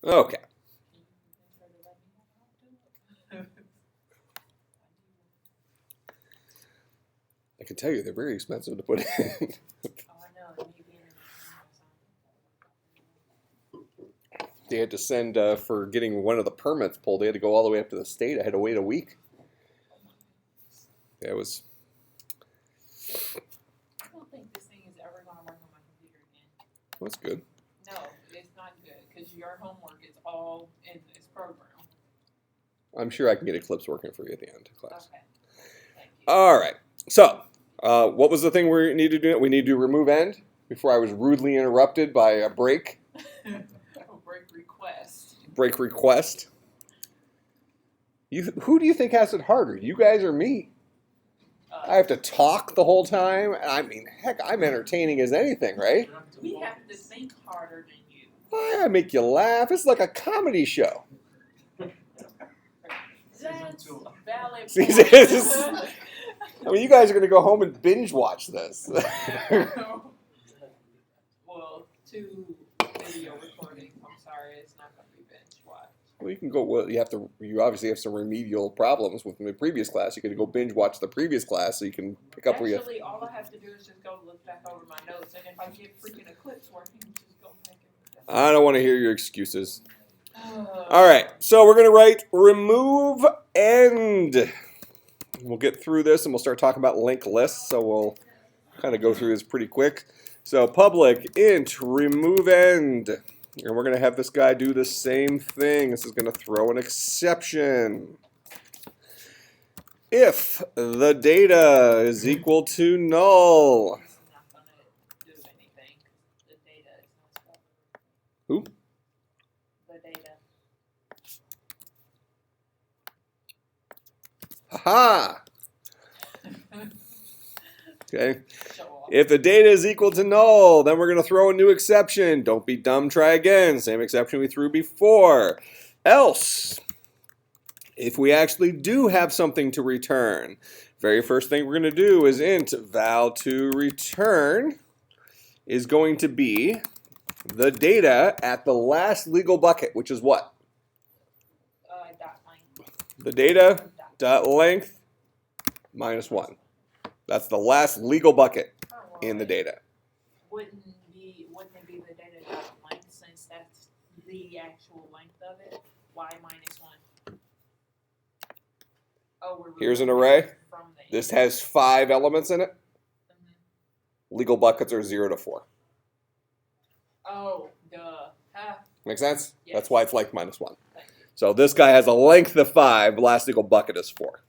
Okay. I can tell you they're very expensive to put in. They had to send for getting one of the permits pulled. They had to go all the way up to the state. I had to wait a week. It was. I don't think this thing is ever going to work on my computer again. That's good. No, it's not good because your homework is all in this program. I'm sure I can get Eclipse working for you at the end of class. Okay. Thank you. All right. So, what was the thing we need to do? We need to remove end before I was rudely interrupted by a break. Break request. Break request. Who do you think has it harder, you guys or me? I have to talk the whole time. I mean, heck, I'm entertaining as anything, right? We have to think harder than you. I make you laugh. It's like a comedy show. That's valid. See, I mean, you guys are going to go home and binge watch this. Well, 2 video recordings. I'm sorry, it's not going to be binge watch. Well, you can go. Well, you obviously have some remedial problems with the previous class. You can go binge watch the previous class, so you can pick up where you. Actually, all I have to do is just go look back over my notes, and if I get freaking Eclipse working, just go back and look at it. I don't want to hear your excuses. All right, so we're going to write removeEnd. We'll get through this, and we'll start talking about LinkedLists. So we'll kind of go through this pretty quick. So public int removeEnd. And we're going to have this guy do the same thing. This is going to throw an exception. If the data is equal to null. It's not going to do anything. The data is not stuff. Who? The data. Ha-ha! Okay. Show off. If the data is equal to null, then we're going to throw a new exception. Don't be dumb, try again. Same exception we threw before. Else, if we actually do have something to return, very first thing we're going to do is int val to return is going to be the data at the last legal bucket, which is what? Dot length. The data dot length minus 1. That's the last legal bucket in the data. Wouldn't it be the data dot length since that's the actual length of it? Y minus 1. Oh, we're Here's an removing array. it from the This index. has 5 elements in it. Mhm. Legal buckets are 0 to 4. Oh, duh. Huh. Make sense? Yes. That's why it's length minus 1. Thank you. So this guy has a length of 5. Last legal bucket is 4.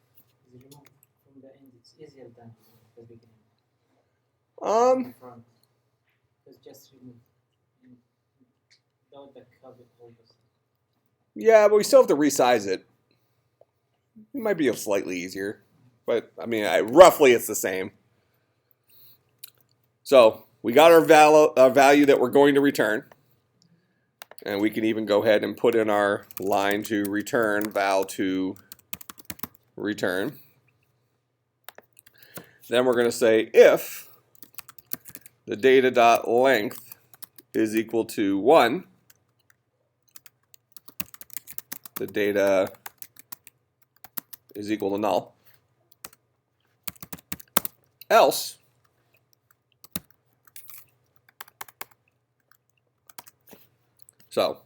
The remove from the end it's easier than the beginning. Front. It's just remove. Without the cover holders. Yeah, but we still have to resize it. It might be slightly easier, but I mean, roughly it's the same. So we got our value that we're going to return, and we can even go ahead and put in our line to return val to return. Then we're going to say if the data dot length is equal to 1, the data is equal to null. Else, so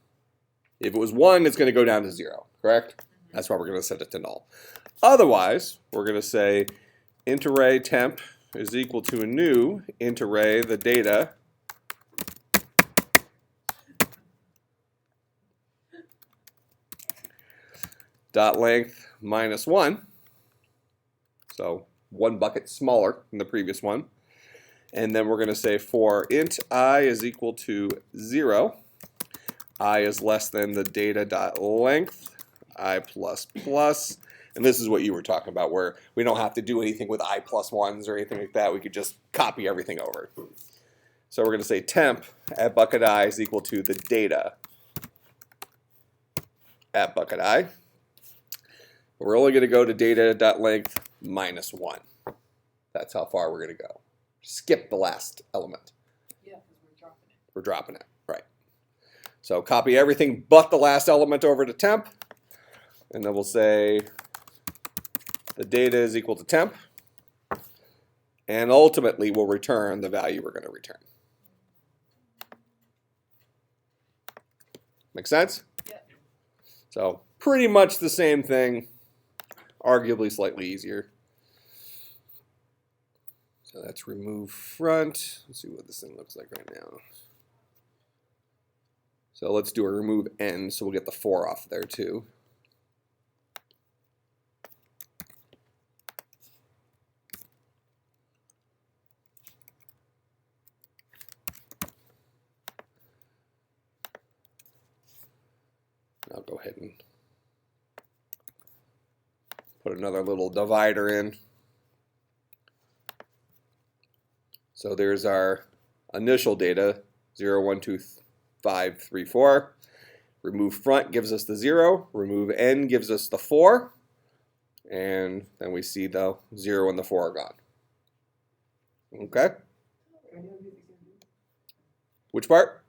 if it was 1, it's going to go down to 0, correct? That's why we're going to set it to null. Otherwise, we're going to say int array temp is equal to a new int array the data dot length minus 1. So 1 bucket smaller than the previous one. And then we're going to say for int I is equal to 0, I is less than the data dot length, I plus plus. And this is what you were talking about, where we don't have to do anything with I plus 1s or anything like that. We could just copy everything over. So we're going to say temp at bucket I is equal to the data at bucket I. We're only going to go to data.length minus 1. That's how far we're going to go. Skip the last element. Yeah, because we're dropping it. We're dropping it, right. So copy everything but the last element over to temp, and then we'll say the data is equal to temp, and ultimately we'll return the value we're going to return. Make sense? Yep. So pretty much the same thing, arguably slightly easier. So that's remove front. Let's see what this thing looks like right now. So let's do a remove end, so we'll get the 4 off there too. I'll go ahead and put another little divider in. So there's our initial data, 0, 1, 2, 5, 3, 4. Remove front gives us the 0. Remove end gives us the 4. And then we see the 0 and the 4 are gone. Okay? Which part?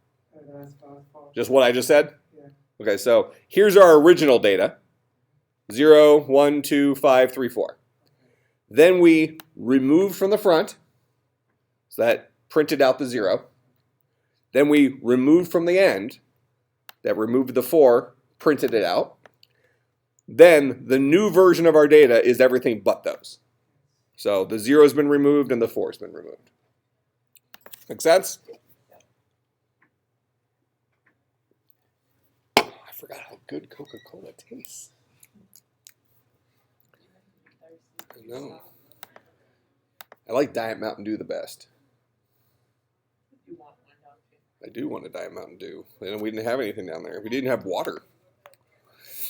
Just what I just said? Yeah. Okay, so here's our original data. 0, 1, 2, 5, 3, 4. Then we removed from the front. So that printed out the 0. Then we removed from the end. That removed the 4, printed it out. Then the new version of our data is everything but those. So the 0 has been removed and the 4 has been removed. Make sense? I forgot how good Coca-Cola tastes. I know. I like Diet Mountain Dew the best. You want one, don't you? I do want a Diet Mountain Dew. And we didn't have anything down there. We didn't have water.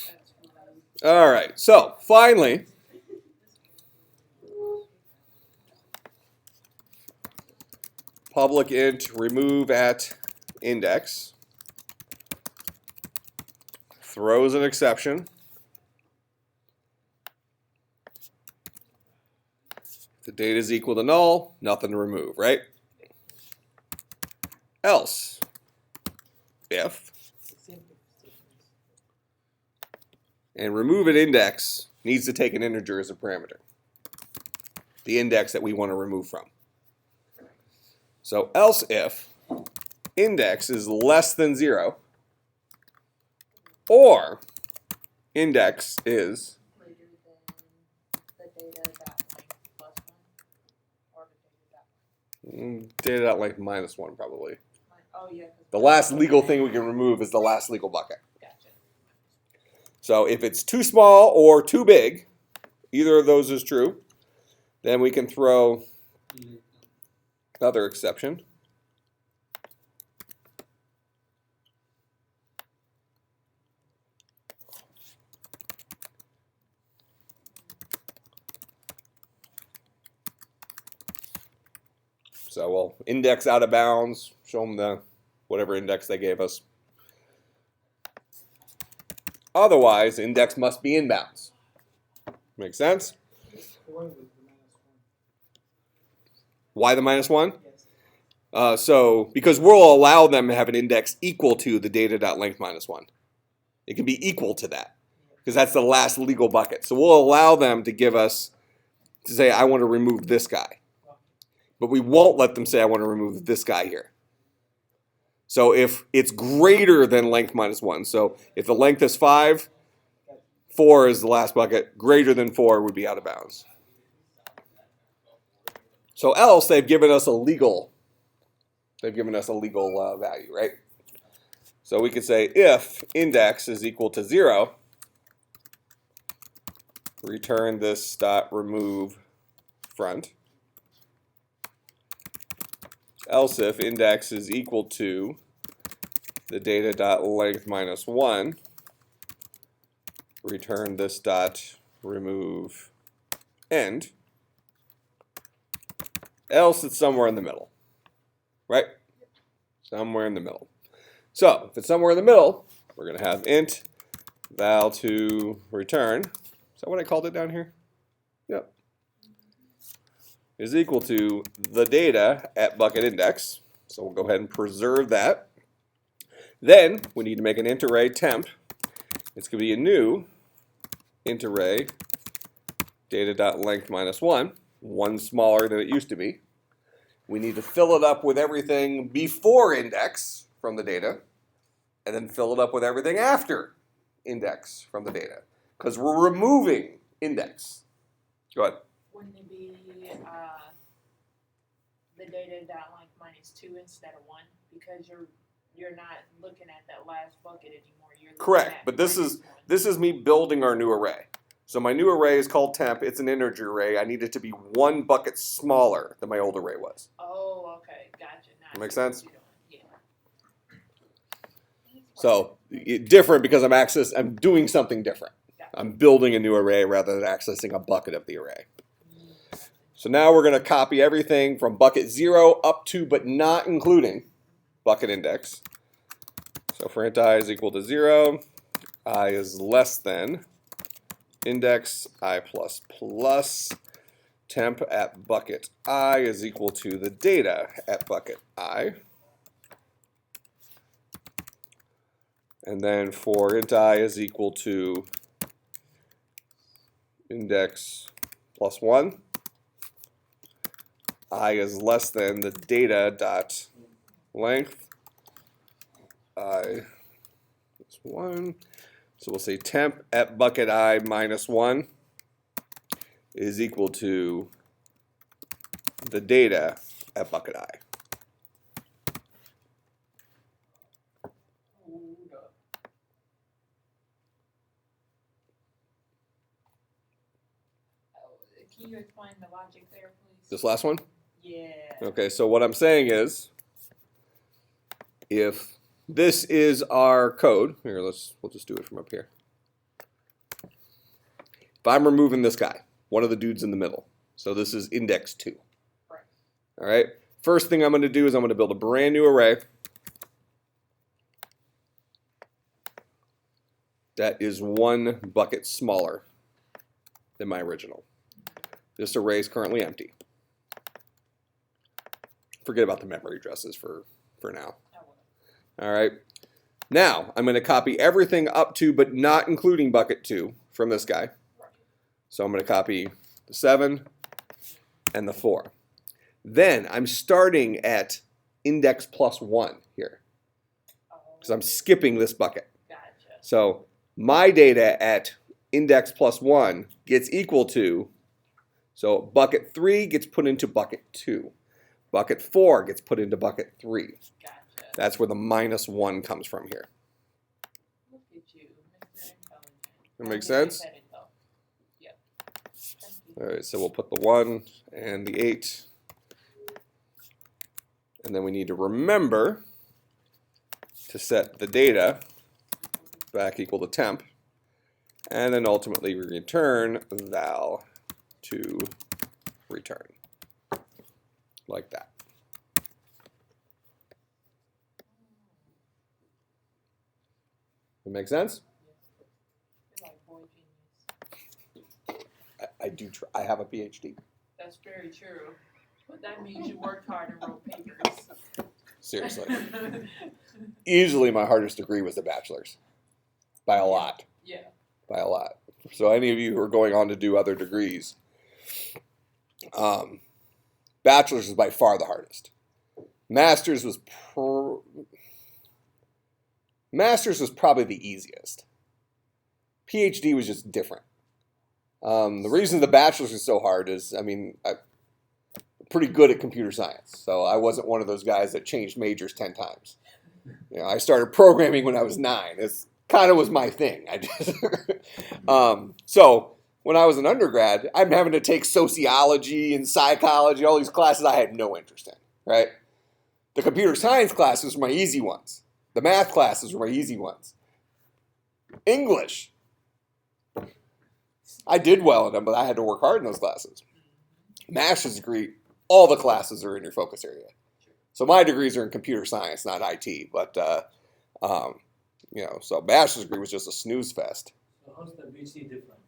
That's rude. All right. So finally, public int remove at index throws an exception. If the data is equal to null, nothing to remove, right? Else, if, and removeAtIndex needs to take an integer as a parameter, the index that we want to remove from. So else if index is less than 0, or index is Greater than the data dot length plus 1, or the data dot data.length minus 1 probably. length. Oh yeah. 'Cause The last legal thing we can remove is the last legal bucket. Gotcha. So if it's too small or too big, either of those is true, then we can throw another exception. So we'll index out of bounds, show them the whatever index they gave us. Otherwise, index must be in bounds. Make sense? Why the minus 1? Yes. So because we'll allow them to have an index equal to the data.length minus 1. It can be equal to that because that's the last legal bucket. So we'll allow them to give us, to say, I want to remove this guy. But we won't let them say, I want to remove this guy here. So if it's greater than length minus 1, so if the length is 5, 4 is the last bucket, greater than 4 would be out of bounds. So else they've given us a legal value, right? So we could say if index is equal to 0, return this dot remove front. Else if index is equal to the data dot length minus 1, return this dot remove end. Else it's somewhere in the middle, right? Somewhere in the middle. So if it's somewhere in the middle, we're going to have int val to return. Is that what I called it down here? Yep. Is equal to the data at bucket index. So we'll go ahead and preserve that. Then we need to make an int array temp. It's going to be a new int array data.length minus 1, one smaller than it used to be. We need to fill it up with everything before index from the data, and then fill it up with everything after index from the data, because we're removing index. Go ahead. Wouldn't it be the data.length minus 2 instead of 1? Because you're not looking at that last bucket anymore. You're looking Correct, at but this minus is 1. this is me building our new array. So my new array is called temp. It's an integer array. I need it to be one bucket smaller than my old array was. Oh, okay, gotcha. Now Make I see what sense? you're doing. Yeah. So different because I'm doing something different. Gotcha. I'm building a new array rather than accessing a bucket of the array. So now we're going to copy everything from bucket 0 up to but not including bucket index. So for int I is equal to 0, I is less than index I plus plus, temp at bucket I is equal to the data at bucket I. And then for int I is equal to index plus 1, I is less than the data dot length I is 1. So we'll say temp at bucket I minus 1 is equal to the data at bucket I. Hold up. Can you explain the logic there, please? This last one? Yeah. Okay, so what I'm saying is, if this is our code, here, we'll just do it from up here. If I'm removing this guy, one of the dudes in the middle, so this is index 2. Right. All right, first thing I'm going to do is I'm going to build a brand new array that is one bucket smaller than my original. This array is currently empty. Forget about the memory addresses for now. All right. Now I'm going to copy everything up to but not including bucket 2 from this guy. So I'm going to copy the 7 and the 4. Then I'm starting at index plus 1 here because I'm skipping this bucket. Gotcha. So my data at index plus 1 gets equal to, so bucket 3 gets put into bucket 2. Bucket 4 gets put into bucket 3. Gotcha. That's where the minus 1 comes from here. Look at you, Mr. Intelligent. That makes sense? Yep. Thank you. All right, so we'll put the 1 and the 8. And then we need to remember to set the data back equal to temp. And then ultimately we return val to return. Like that. That make sense? You're like boy genius. I do. I have a PhD. That's very true. But that means you worked hard and wrote papers. Seriously. Easily my hardest degree was a bachelor's. By a lot. Yeah. By a lot. So any of you who are going on to do other degrees, bachelor's is by far the hardest. Master's was probably the easiest. PhD was just different. The reason the bachelor's is so hard is, I mean, I'm pretty good at computer science, so I wasn't one of those guys that changed majors 10 times. You know, I started programming when I was 9. It's kind of was my thing. I just so when I was an undergrad, I'm having to take sociology and psychology, all these classes I had no interest in, right? The computer science classes were my easy ones. The math classes were my easy ones. English, I did well in them, but I had to work hard in those classes. Master's degree, all the classes are in your focus area. So my degrees are in computer science, not IT, but you know, so bachelor's degree was just a snooze fest. So how's the PhD different?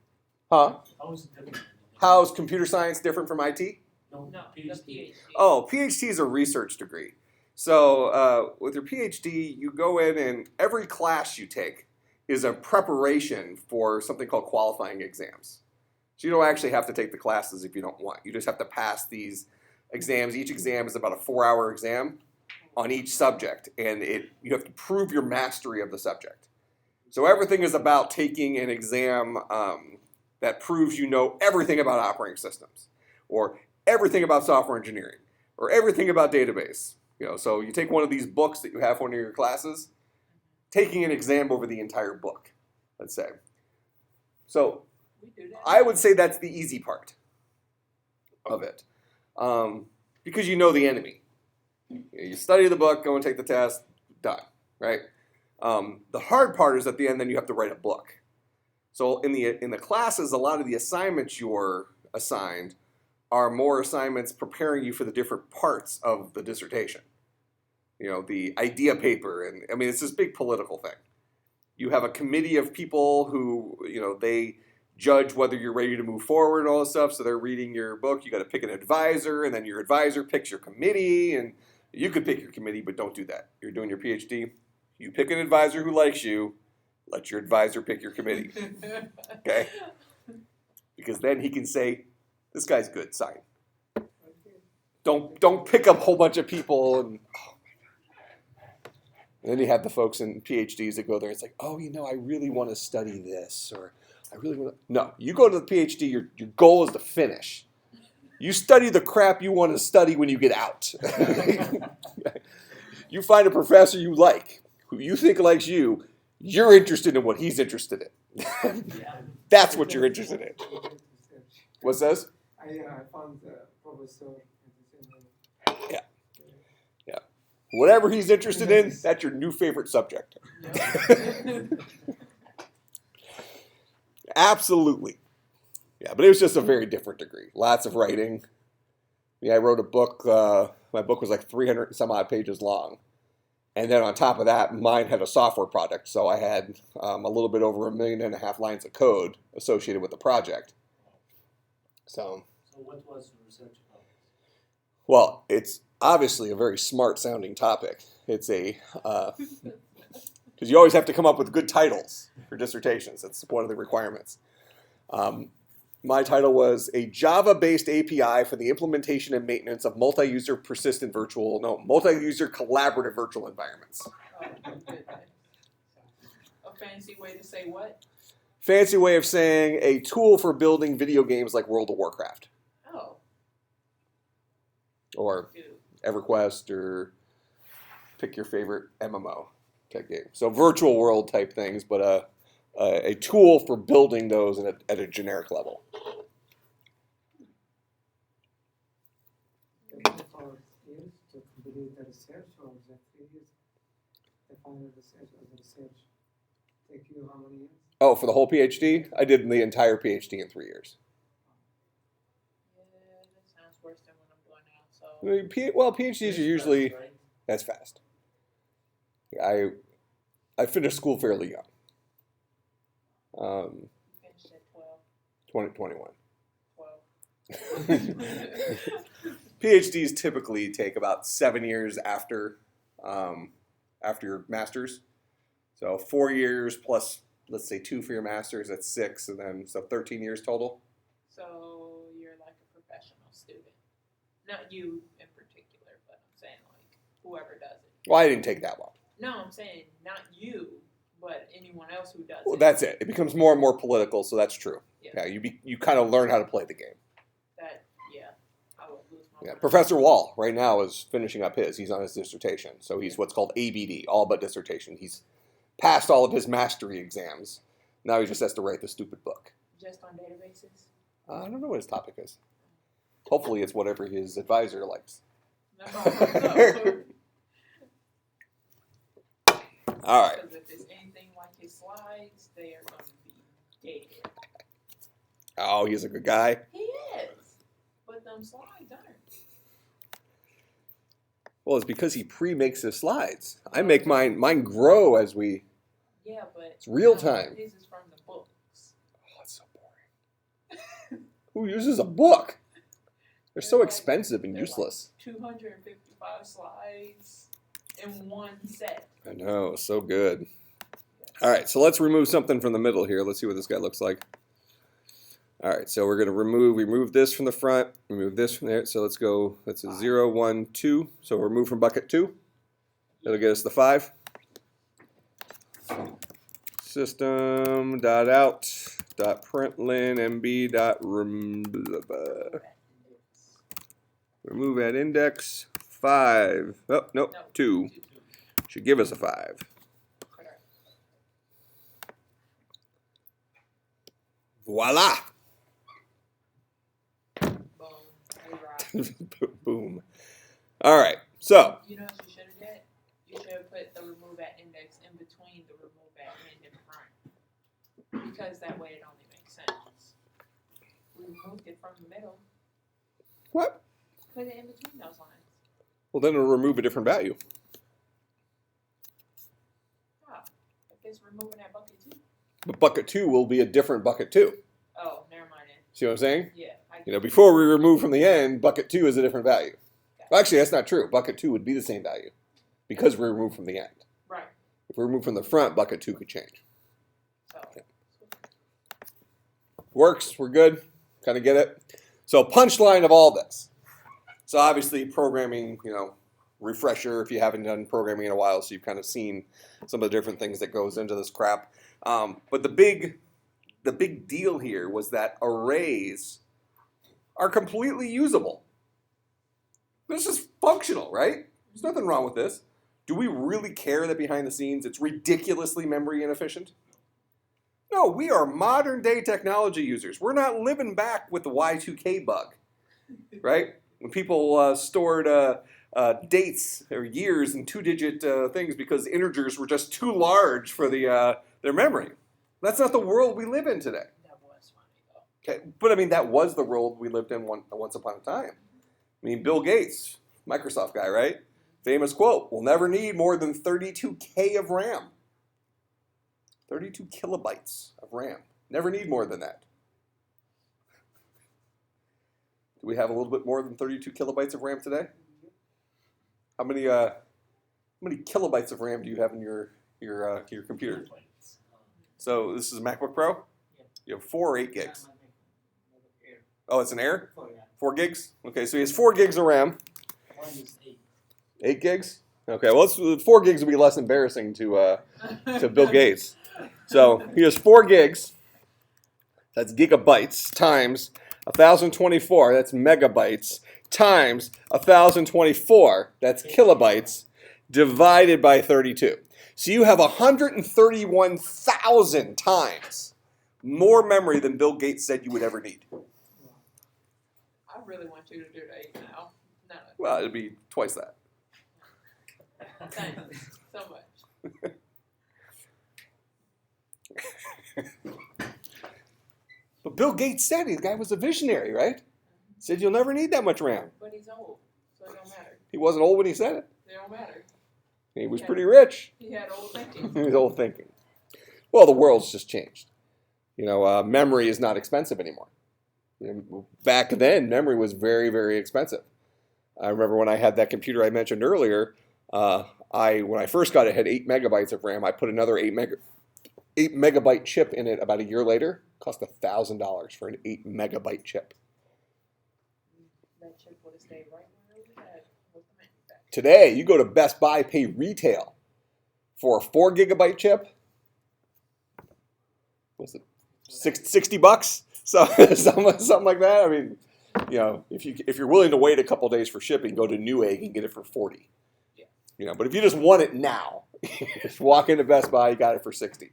Huh? How is it different? How's computer science different from IT? No, No, the PhD. PhD. Oh, PhD is a research degree. So with your PhD, you go in and every class you take is a preparation for something called qualifying exams. So you don't actually have to take the classes if you don't want. You just have to pass these exams. Each exam is about a 4-hour exam on each subject, and you have to prove your mastery of the subject. So everything is about taking an exam that proves you know everything about operating systems, or everything about software engineering, or everything about database. So you take one of these books that you have for one of your classes, taking an exam over the entire book, let's say. So I would say that's the easy part of it, because you know the enemy. You study the book, go and take the test, done, right? The hard part is at the end, then you have to write a book. So in the classes, a lot of the assignments you're assigned are more assignments preparing you for the different parts of the dissertation. The idea paper, and I mean, it's this big political thing. You have a committee of people who, they judge whether you're ready to move forward and all this stuff, so they're reading your book. You got to pick an advisor, and then your advisor picks your committee, and you could pick your committee, but don't do that. You're doing your PhD. You pick an advisor who likes you. Let your advisor pick your committee. Okay? Because then he can say, this guy's good, sign. Don't pick up a whole bunch of people. And then you have the folks in PhDs that go there. It's like, oh, I really want to study this. Or I really want to. No, you go to the PhD, your goal is to finish. You study the crap you want to study when you get out. You find a professor you like, who you think likes you. You're interested in what he's interested in. That's what you're interested in. What's this? I found the professor. Yeah. Yeah. Whatever he's interested in, that's your new favorite subject. Absolutely. Yeah, but it was just a very different degree. Lots of writing. Yeah, I wrote a book. My book was like 300 and some odd pages long. And then on top of that, mine had a software product. So I had a little bit over 1.5 million lines of code associated with the project. So what was the research about? Well, it's obviously a very smart sounding topic. It's because you always have to come up with good titles for dissertations. That's one of the requirements. My title was a Java-based API for the implementation and maintenance of multi-user collaborative virtual environments. A fancy way to say what? Fancy way of saying a tool for building video games like World of Warcraft. Oh. Or EverQuest, or pick your favorite MMO type game. So virtual world type things, but a tool for building those at a generic level. To complete the research, or the 3 years, the final research or the research take you how many years? Oh, for the whole PhD? I did the entire PhD in 3 years. Yeah, that sounds worse than what I'm doing now. So. Well, PhDs are usually, that's fast. I finished school fairly young. Finished at 21. 12. PhDs typically take about 7 years after your master's. So 4 years plus, let's say 2 for your master's, that's 6, and then so 13 years total. So you're like a professional student. Not you in particular, but I'm saying like whoever does it. Well, I didn't take that long. No, I'm saying not you, but anyone else who does Well, it. that's it. It becomes more and more political, so that's true. Yeah. Yeah, you kind of learn how to play the game. I would lose my Yeah, mind. Professor Wall right now is finishing up his. He's on his dissertation, so he's what's called ABD, all but dissertation. He's passed all of his mastery exams. Now he just has to write the stupid book. Just on databases? I don't know what his topic is. Hopefully, it's whatever his advisor likes. No. All right. Because if it's anything like his slides, they are going to be dead. Oh, he's a good guy. He is, but them slides aren't. Well, it's because he pre-makes his slides. I make mine grow as we. Yeah, but It's real time. His is from the books. Oh, it's so boring. Who uses a book? They're so like- expensive and they're useless. Like $255 5 slides in one set. I know, so good. All right, so let's remove something from the middle here. Let's see what this guy looks like. All right, so we're going to remove this from the front, remove this from there. So let's go, that's a 0, 1, 2. So remove from bucket 2. That'll get us the 5. System.out.println removeAtIndex 5. Oh, nope, 2. Should give us a 5. Voila! Boom. All right, so. You know what you should have did? You should have put the removeAtIndex in between the removeAtInd in front. Because that way it only makes sense. We removed it from the middle. What? Put it in between those lines. Well, then it'll remove a different value. Oh, if it's removing that bucket too. But bucket 2 will be a different bucket 2. Oh, never mind it. See what I'm saying? Yeah. You know, before we remove from the end, bucket 2 is a different value. Well, actually, that's not true. Bucket 2 would be the same value because we removed from the end. Right. If we remove from the front, bucket 2 could change. So. Okay. Works. We're good. Kind of get it. So punchline of all this. So obviously programming, you know, refresher if you haven't done programming in a while, so you've kind of seen some of the different things that goes into this crap. But the big deal here was that arrays are completely usable. This is functional, right? There's nothing wrong with this. Do we really care that behind the scenes it's ridiculously memory inefficient? No, we are modern day technology users. We're not living back with the Y2K bug, right? When people stored dates or years in 2-digit things because integers were just too large for their memory. That's not the world we live in today. That was funny though. Okay, but I mean, that was the world we lived in once upon a time. I mean, Bill Gates, Microsoft guy, right? Famous quote, we'll never need more than 32K of RAM. 32 kilobytes of RAM. Never need more than that. Do we have a little bit more than 32 kilobytes of RAM today? How many kilobytes of RAM do you have in your computer? So this is a MacBook Pro? You have 4 or 8 gigs? Oh, it's an Air? 4 gigs? Okay, so he has 4 gigs of RAM. 8 gigs? Okay, well, 4 gigs would be less embarrassing to Bill Gates. So he has 4 gigs. That's gigabytes times 1,024. That's megabytes times 1,024. That's kilobytes divided by 32. So you have 131,000 times more memory than Bill Gates said you would ever need. I really want you to do that now. No. Well, it'd be twice that. Thanks so much. But Bill Gates said the guy was a visionary, right? Said you'll never need that much RAM. But he's old, so it don't matter. He wasn't old when he said it. It don't matter. He was pretty rich. He had old thinking. He was old thinking. Well, the world's just changed. You know, memory is not expensive anymore. You know, back then, memory was very, very expensive. I remember when I had that computer I mentioned earlier, when I first got it, had 8 megabytes of RAM. I put another 8 megabyte chip in it about a year later. It cost $1,000 for an 8 megabyte chip. That chip would have stayed right where it was at with the manufacturer. Today, you go to Best Buy, pay retail for a 4 gigabyte chip. What's it? $60? So something like that. I mean, you know, if you're willing to wait a couple days for shipping, go to Newegg and get it for 40. Yeah. You know, but if you just want it now, just walk into Best Buy, you got it for 60.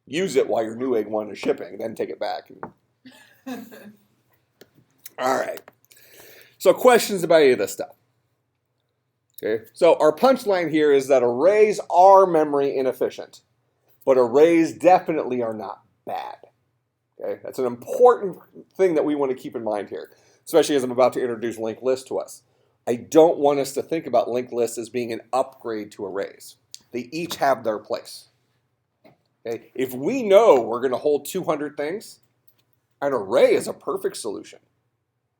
Use it while your Newegg one is shipping, then take it back. All right. So questions about any of this stuff. Okay. So our punchline here is that arrays are memory inefficient, but arrays definitely are not bad. Okay. That's an important thing that we want to keep in mind here, especially as I'm about to introduce LinkedList to us. I don't want us to think about LinkedList as being an upgrade to arrays. They each have their place. Okay? If we know we're going to hold 200 things, an array is a perfect solution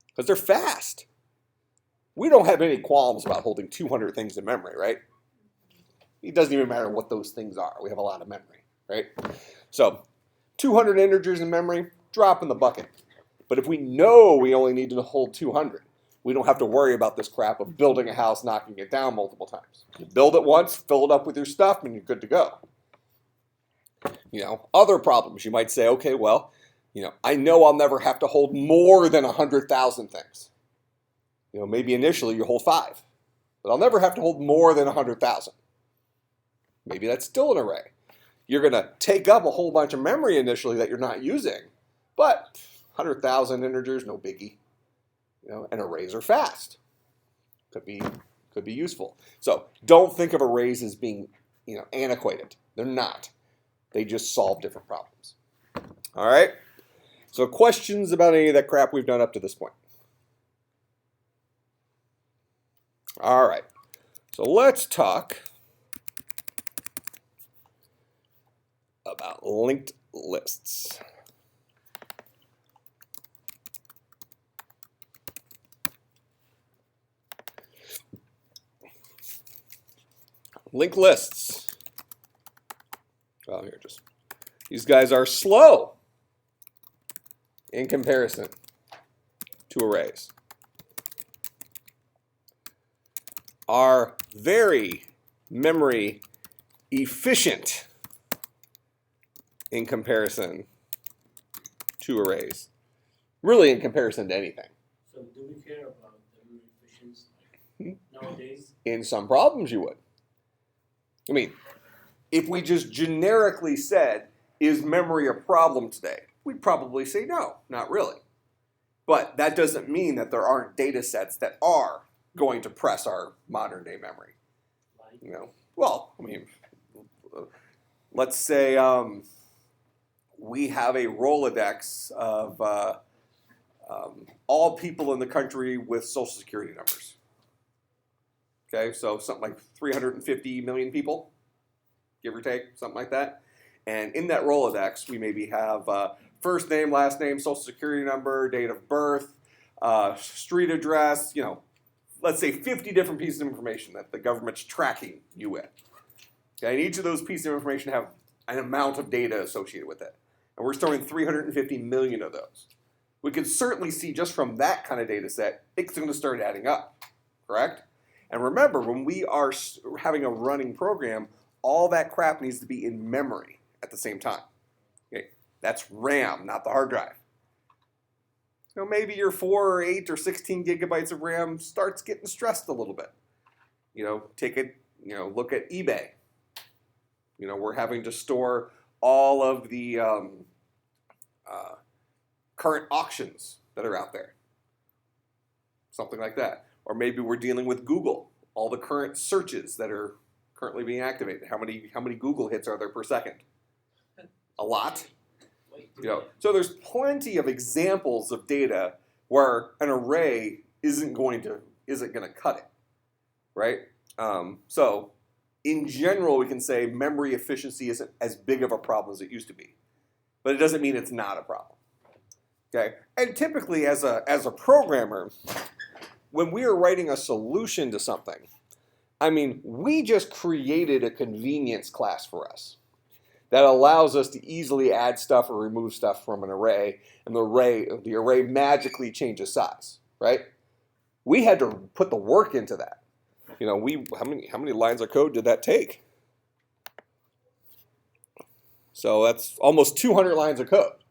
because they're fast. we don't have any qualms about holding 200 things in memory, right? It doesn't even matter what those things are. We have a lot of memory, right? So 200 integers in memory, drop in the bucket. But if we know we only need to hold 200, we don't have to worry about this crap of building a house, knocking it down multiple times. You build it once, fill it up with your stuff, and you're good to go. Other problems, you might say, okay, well, I know I'll never have to hold more than 100,000 things. Maybe initially you hold 5, but I'll never have to hold more than 100,000. Maybe that's still an array. You're going to take up a whole bunch of memory initially that you're not using, but 100,000 integers, no biggie. And arrays are fast. Could be useful. So don't think of arrays as being, antiquated. They're not. They just solve different problems. All right? So questions about any of that crap we've done up to this point? All right. So let's talk about linked lists. Linked lists. Oh, here, these guys are slow in comparison to arrays. Are very memory efficient in comparison to arrays. Really in comparison to anything. So do we care about the memory efficiency nowadays? In some problems you would. I mean, if we just generically said, is memory a problem today? We'd probably say no, not really. But that doesn't mean that there aren't data sets that are going to press our modern day memory. Well, I mean, let's say we have a Rolodex of all people in the country with Social Security numbers. Okay, so something like 350 million people, give or take, something like that. And in that Rolodex, we maybe have first name, last name, Social Security number, date of birth, street address, let's say 50 different pieces of information that the government's tracking you with. Okay, and each of those pieces of information have an amount of data associated with it. And we're storing 350 million of those. We can certainly see just from that kind of data set, it's going to start adding up, correct? And remember, when we are having a running program, all that crap needs to be in memory at the same time. Okay, that's RAM, not the hard drive. Maybe your 4 or 8 or 16 gigabytes of RAM starts getting stressed a little bit. Take it, look at eBay. We're having to store all of the current auctions that are out there. Something like that. Or maybe we're dealing with Google, all the current searches that are currently being activated. How many Google hits are there per second? A lot. So there's plenty of examples of data where an array isn't going to cut it, right? So in general, we can say memory efficiency isn't as big of a problem as it used to be, but it doesn't mean it's not a problem. Okay, and typically as a programmer, when we are writing a solution to something, we just created a convenience class for us that allows us to easily add stuff or remove stuff from an array, and the array magically changes size, right? We had to put the work into that. How many lines of code did that take? So that's almost 200 lines of code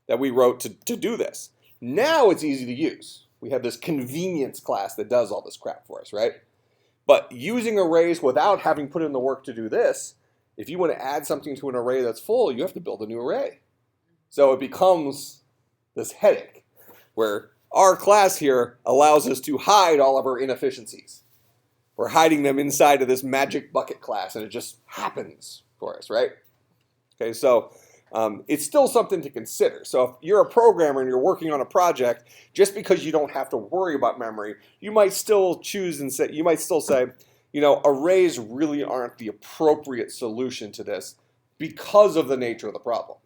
that we wrote to do this. Now it's easy to use. We have this convenience class that does all this crap for us, right? But using arrays without having put in the work to do this, if you want to add something to an array that's full, you have to build a new array. So it becomes this headache where our class here allows us to hide all of our inefficiencies. We're hiding them inside of this MagicBucket class, and it just happens for us, right? Okay, so it's still something to consider. So if you're a programmer and you're working on a project, just because you don't have to worry about memory, you might still say, arrays really aren't the appropriate solution to this because of the nature of the problem.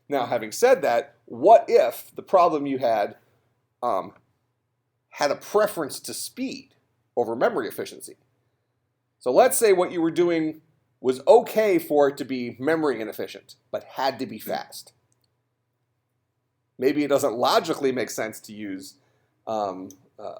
Now, having said that, what if the problem you had had a preference to speed over memory efficiency. So let's say what you were doing was okay for it to be memory inefficient, but had to be fast. Maybe it doesn't logically make sense to use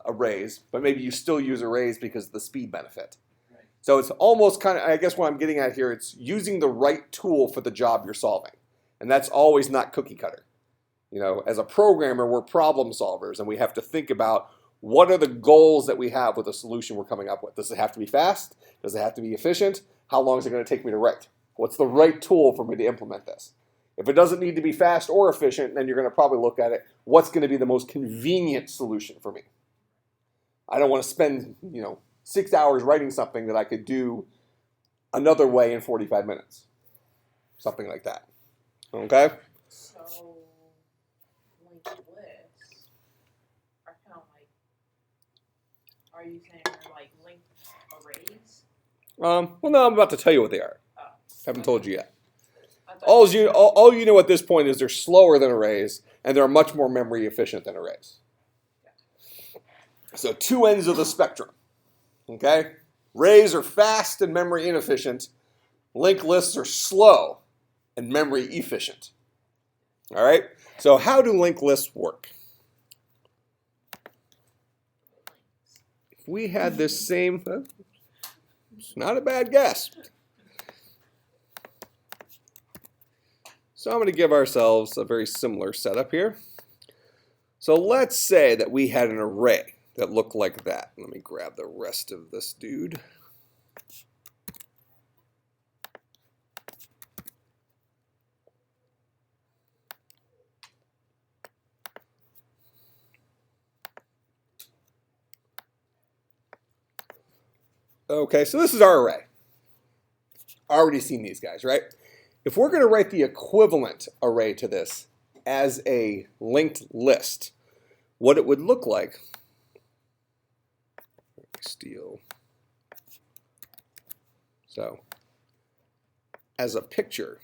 arrays, but maybe you still use arrays because of the speed benefit. Right. So it's almost kind of, I guess what I'm getting at here, it's using the right tool for the job you're solving. And that's always not cookie cutter. You know, as a programmer, we're problem solvers, and we have to think about what are the goals that we have with the solution we're coming up with. Does it have to be fast? Does it have to be efficient? How long is it going to take me to write? What's the right tool for me to implement this? If it doesn't need to be fast or efficient, then you're going to probably look at it, what's going to be the most convenient solution for me? I don't want to spend, 6 hours writing something that I could do another way in 45 minutes. Something like that. Okay? So, linked lists are kind of like, are you saying they're like linked arrays? Well, no, I'm about to tell you what they are. Oh. Haven't told you yet. I thought All you know at this point is they're slower than arrays, and they're much more memory efficient than arrays. So two ends of the spectrum. Okay? Arrays are fast and memory inefficient. Linked lists are slow and memory efficient. All right? So how do linked lists work? If we had this same, it's not a bad guess. So I'm going to give ourselves a very similar setup here. So let's say that we had an array that looked like that. Let me grab the rest of this dude. Okay, so this is our array. Already seen these guys, right? If we're going to write the equivalent array to this as a linked list, what it would look like, steal. So, as a picture,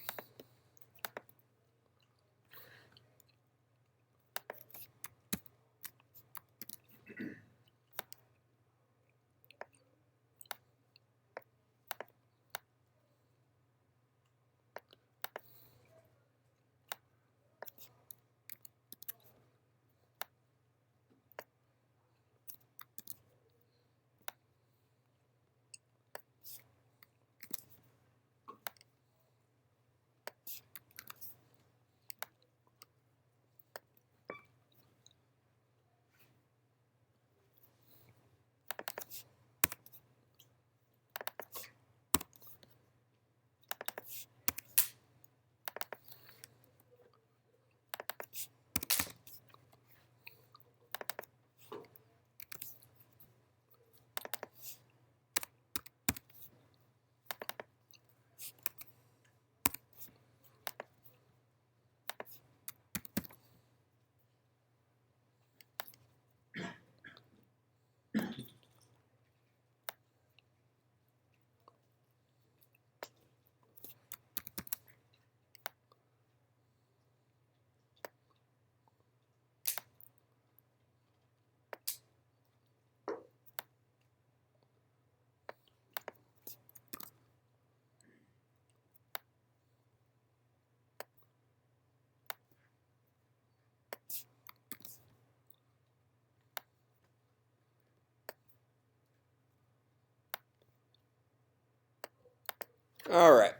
all right.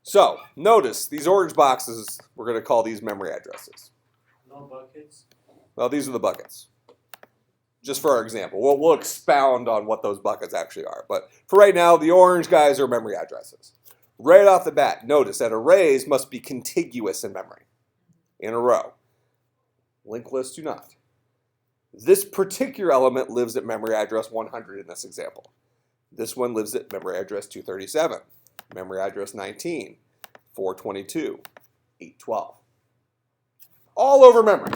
So notice these orange boxes, we're going to call these memory addresses. No buckets. Well, these are the buckets. Just for our example. We'll expound on what those buckets actually are. But for right now, the orange guys are memory addresses. Right off the bat, notice that arrays must be contiguous in memory, in a row. Linked lists do not. This particular element lives at memory address 100 in this example. This one lives at memory address 237, memory address 19, 422, 812. All over memory.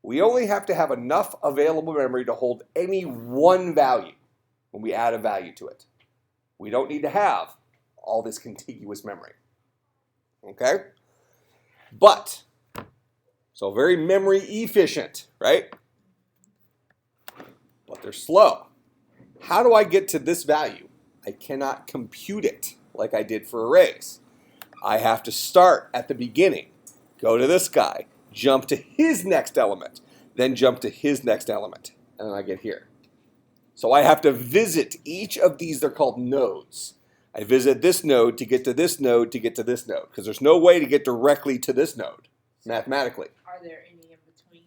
We only have to have enough available memory to hold any one value when we add a value to it. We don't need to have all this contiguous memory. Okay? But, so very memory efficient, right? but they're slow. How do I get to this value? I cannot compute it like I did for arrays. I have to start at the beginning, go to this guy, jump to his next element, then jump to his next element, and then I get here. So I have to visit each of these, they're called nodes. I visit this node to get to this node to get to this node, because there's no way to get directly to this node, mathematically. Are there any in between?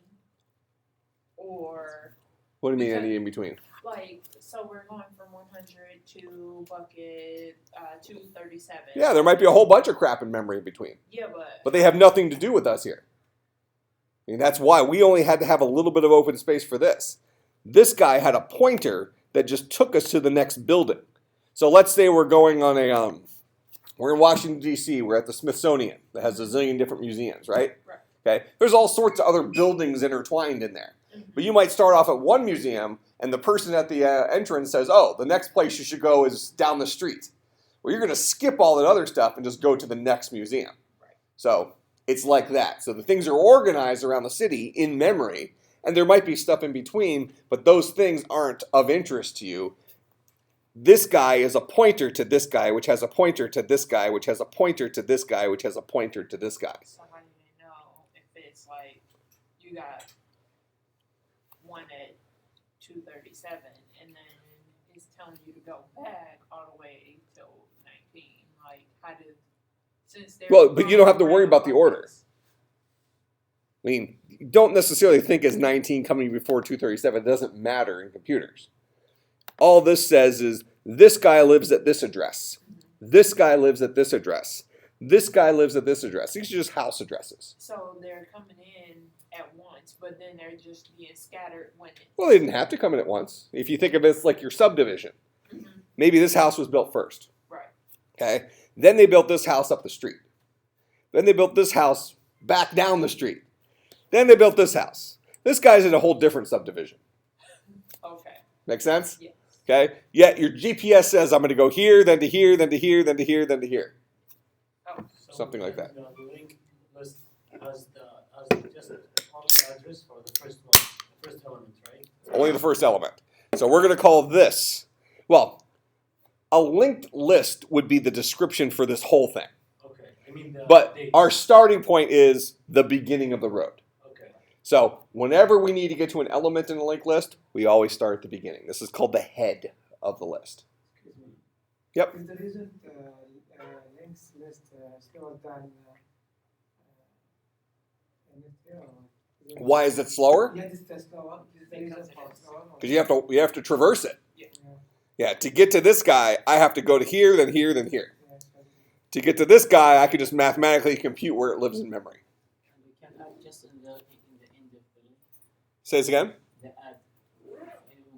Or, What do you mean any in between? like, so we're going from 100 to bucket 237. Yeah, there might be a whole bunch of crap in memory in between. Yeah, But they have nothing to do with us here. I mean, that's why we only had to have a little bit of open space for this. This guy had a pointer that just took us to the next building. So let's say we're going on we're in Washington, D.C., we're at the Smithsonian that has a zillion different museums, right? Right. Okay. There's all sorts of other buildings intertwined in there. But you might start off at one museum, and the person at the entrance says, oh, the next place you should go is down the street. Well, you're going to skip all that other stuff and just go to the next museum. Right. So it's like that. So the things are organized around the city in memory, and there might be stuff in between, but those things aren't of interest to you. This guy is a pointer to this guy, which has a pointer to this guy, which has a pointer to this guy, which has a pointer to this guy. So how do you know if it's like you got one at 237 and then it's telling you to go back all the way till 19? Like, how did, since they're Well, but you don't have to worry about the order. buckets, I mean, you don't necessarily think as 19 coming before 237. It doesn't matter in computers. All this says is this guy lives at this address. This guy lives at this address. This guy lives at this address. These are just house addresses. So they're coming in at once, but then they're just being scattered when it's... Well, they didn't have to come in at once. If you think of it as like your subdivision, maybe this house was built first. Right. Okay. Then they built this house up the street. Then they built this house back down the street. Then they built this house. This guy's in a whole different subdivision. Okay. Make sense? Yes. Okay. Yet your GPS says I'm going to go here, then to here, then to here, then to here, then to here. Oh. So Something like that. The link list has just only the address for the first one, the first element, right? Only the first element. So we're going to call this, well, a linked list would be the description for this whole thing. Okay. I mean the But date. our starting point is the beginning of the road. Okay. So whenever we need to get to an element in a linked list, we always start at the beginning. This is called the head of the list. Excuse me. Yep. Is the reason links list slower than NFA or is it- Why is it slower? Yeah, this is slower. Is the reason Because it for is. slower? Because you have to traverse it. Yeah. Yeah, to get to this guy, I have to go to here, then here, then here. Yeah, so- To get to this guy, I could just mathematically compute where it lives in memory. And we can add just in the end of the link, Say this again. the add.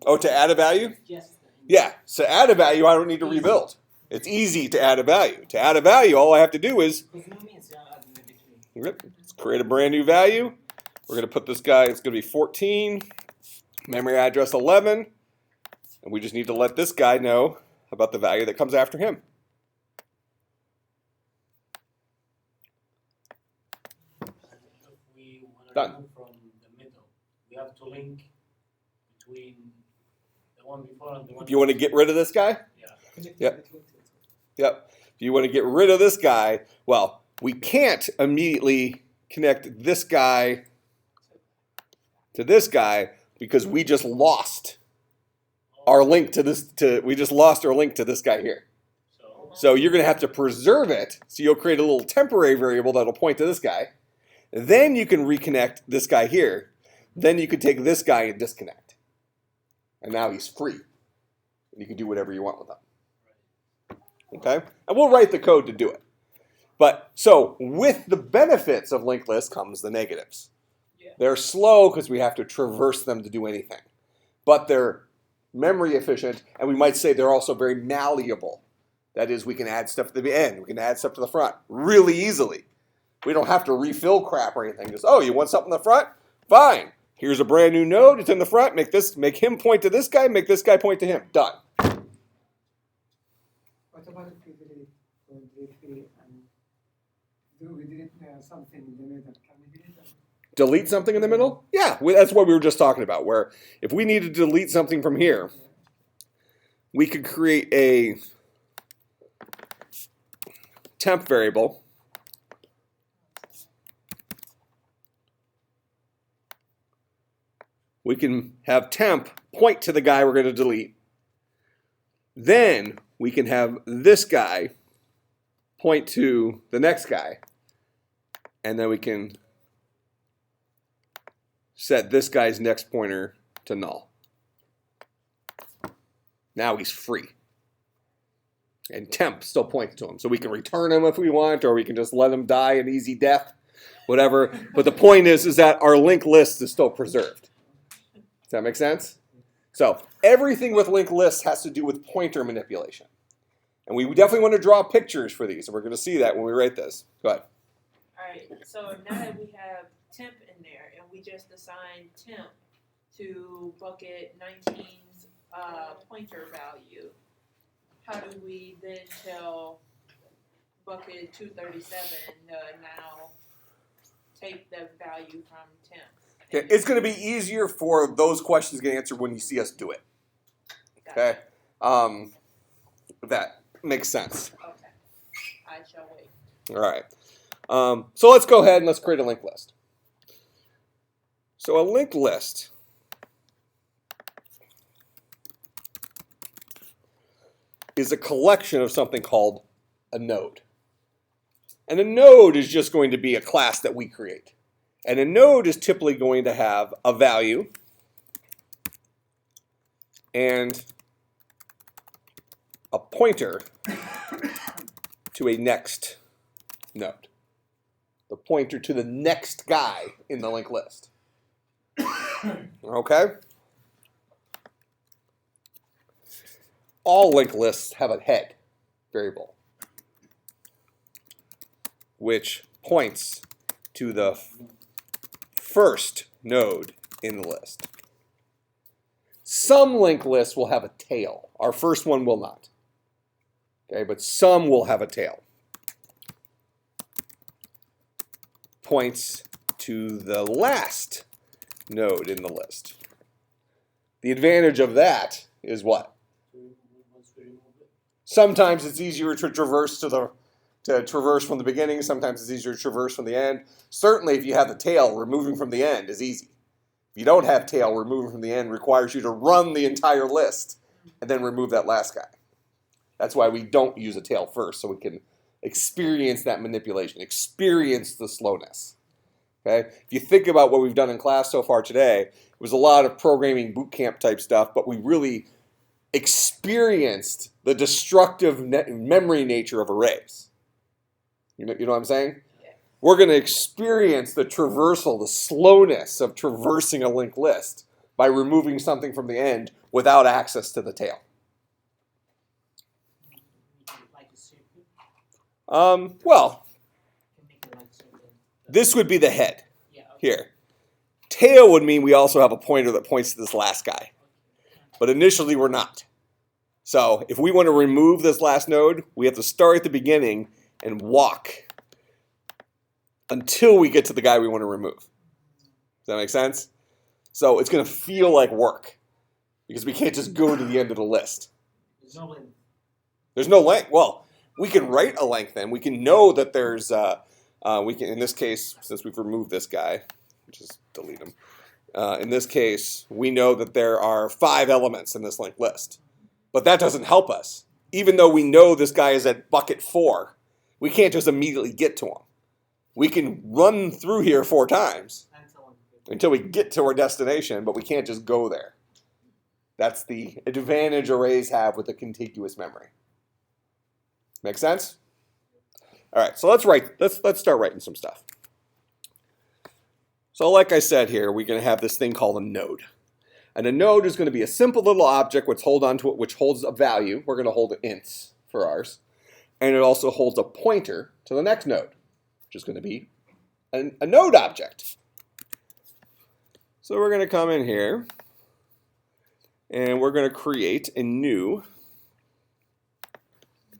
Oh, to add a value? Just the end. Yeah, so add a value, I don't need to rebuild. It's easy to add a value. To add a value, all I have to do is Because no means you are adding the between. let's create a brand new value. We're going to put this guy, it's going to be 14, memory address 11, and we just need to let this guy know about the value that comes after him. If we want to Done. remove from the middle, we have to link between the one before and the one. If you want to get rid of this guy, Yeah. Connect Yep. between two. yep. If you want to get rid of this guy, well, we can't immediately connect this guy to this guy because we just lost our link to this. We just lost our link to this guy here. So So you're going to have to preserve it. So you'll create a little temporary variable that'll point to this guy. Then you can reconnect this guy here. Then you can take this guy and disconnect. And now he's free. And you can do whatever you want with him. Okay? And we'll write the code to do it. But so with the benefits of linked lists comes the negatives. Yeah. They're slow because we have to traverse them to do anything. But they're memory efficient, and we might say they're also very malleable. That is, we can add stuff to the end. We can add stuff to the front really easily. We don't have to refill crap or anything. Just, oh, you want something in the front? Fine. Here's a brand new node. It's in the front. Make him point to this guy. Make this guy point to him. Done. What about if we delete and we delete something in the middle? Can we delete them? delete something in the middle? Yeah, that's what we were just talking about, where if we need to delete something from here, we could create a temp variable. We can have temp point to the guy we're going to delete. Then we can have this guy point to the next guy. And then we can set this guy's next pointer to null. Now he's free. And temp still points to him. So we can return him if we want, or we can just let him die an easy death, whatever. But the point is that our linked list is still preserved. Does that make sense? So everything with linked lists has to do with pointer manipulation. And we definitely want to draw pictures for these. And we're going to see that when we write this. Go ahead. All right, so now that we have temp in there and we just assign temp to bucket 19's pointer value, how do we then tell bucket 237 now take the value from temp? Okay, it's going to be easier for those questions to get answered when you see us do it. Okay, that makes sense. Okay, I shall wait. All right. So let's go ahead and let's create a linked list. So a linked list is a collection of something called a node. And a node is just going to be a class that we create. And a node is typically going to have a value and a pointer to a next node. The pointer to the next guy in the linked list. Okay? All linked lists have a head variable, which points to the first node in the list. Some linked lists will have a tail. Our first one will not. Okay, but some will have a tail. Points to the last node in the list. The advantage of that is what? Sometimes it's easier to traverse traverse from the beginning. Sometimes it's easier to traverse from the end. Certainly, if you have the tail, removing from the end is easy. If you don't have tail, removing from the end requires you to run the entire list and then remove that last guy. That's why we don't use a tail first, so we can experience that manipulation, experience the slowness. Okay? If you think about what we've done in class so far today, it was a lot of programming boot camp type stuff, but we really experienced the destructive memory nature of arrays. You know what I'm saying? Yeah. We're going to experience the traversal, the slowness of traversing a linked list by removing something from the end without access to the tail. Like a circle. Well, Can make it like a circle. this would be the head Yeah. Okay. here. Tail would mean we also have a pointer that points to this last guy. But initially we're not. So if we want to remove this last node, we have to start at the beginning and walk until we get to the guy we want to remove. Does that make sense? So it's going to feel like work because we can't just go to the end of the list. There's no length. There's no length. Well, we can write a length then. We can know that there's, we can, in this case, since we've removed this guy, just delete him. In this case, we know that there are 5 elements in this linked list. But that doesn't help us. Even though we know this guy is at bucket 4, we can't just immediately get to him. We can run through here 4 times until we get to our destination, but we can't just go there. That's the advantage arrays have with a contiguous memory. Make sense? All right, so let's start writing some stuff. So like I said here, we're going to have this thing called a node. And a node is going to be a simple little object which holds a value. We're going to hold ints for ours. And it also holds a pointer to the next node, which is going to be a node object. So we're going to come in here, and we're going to create a new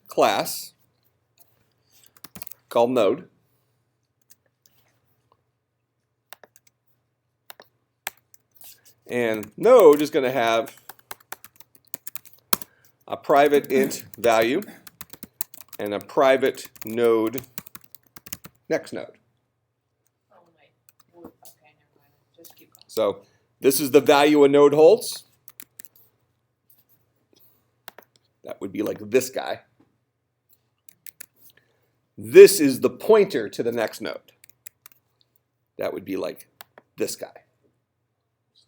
class called node. And node is going to have a private int value and a private node next node. Oh, wait. Okay, never mind. Just keep going. So this is the value a node holds. That would be like this guy. This is the pointer to the next node. That would be like this guy.